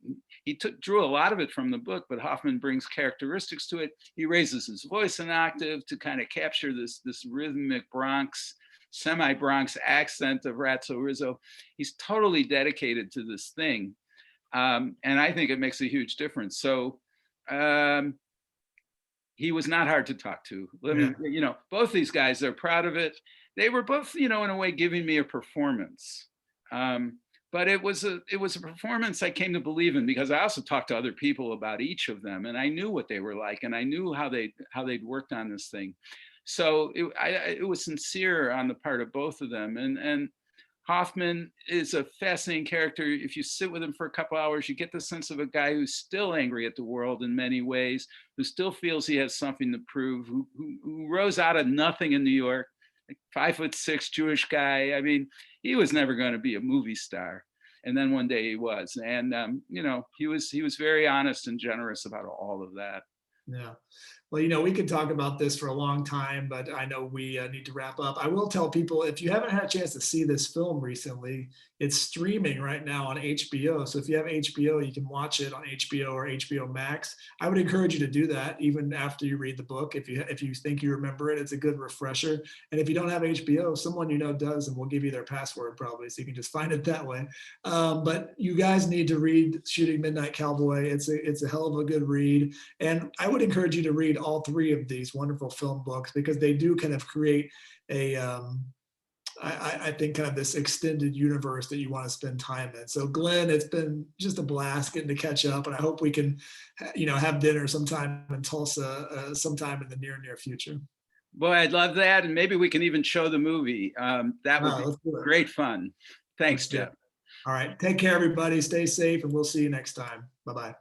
drew a lot of it from the book, but Hoffman brings characteristics to it. He raises his voice an octave to kind of capture this rhythmic Bronx, semi-Bronx accent of Ratso Rizzo. He's totally dedicated to this thing, and I think it makes a huge difference. So he was not hard to talk to. Both these guys are proud of it. They were both, in a way, giving me a performance. But it was a performance I came to believe in, because I also talked to other people about each of them, and I knew what they were like, and I knew how they'd worked on this thing. So it was sincere on the part of both of them. And Hoffman is a fascinating character. If you sit with him for a couple hours, you get the sense of a guy who's still angry at the world in many ways, who still feels he has something to prove, who rose out of nothing in New York, like 5'6" Jewish guy. I mean, he was never going to be a movie star. And then one day he was. And, he was very honest and generous about all of that. Yeah. Well, we could talk about this for a long time, but I know we need to wrap up. I will tell people, if you haven't had a chance to see this film recently, it's streaming right now on HBO. So if you have HBO, you can watch it on HBO or HBO Max. I would encourage you to do that even after you read the book. If you think you remember it, it's a good refresher. And if you don't have HBO, someone does, and we'll give you their password probably, so you can just find it that way. But you guys need to read Shooting Midnight Cowboy. It's a hell of a good read. And I would encourage you to read all three of these wonderful film books, because they do kind of create I think kind of this extended universe that you want to spend time in. So Glenn, it's been just a blast getting to catch up, and I hope we can, have dinner sometime in Tulsa sometime in the near future. Boy, I'd love that. And maybe we can even show the movie. That would be great fun. Thanks, Jeff. All right. Take care, everybody. Stay safe, and we'll see you next time. Bye-bye.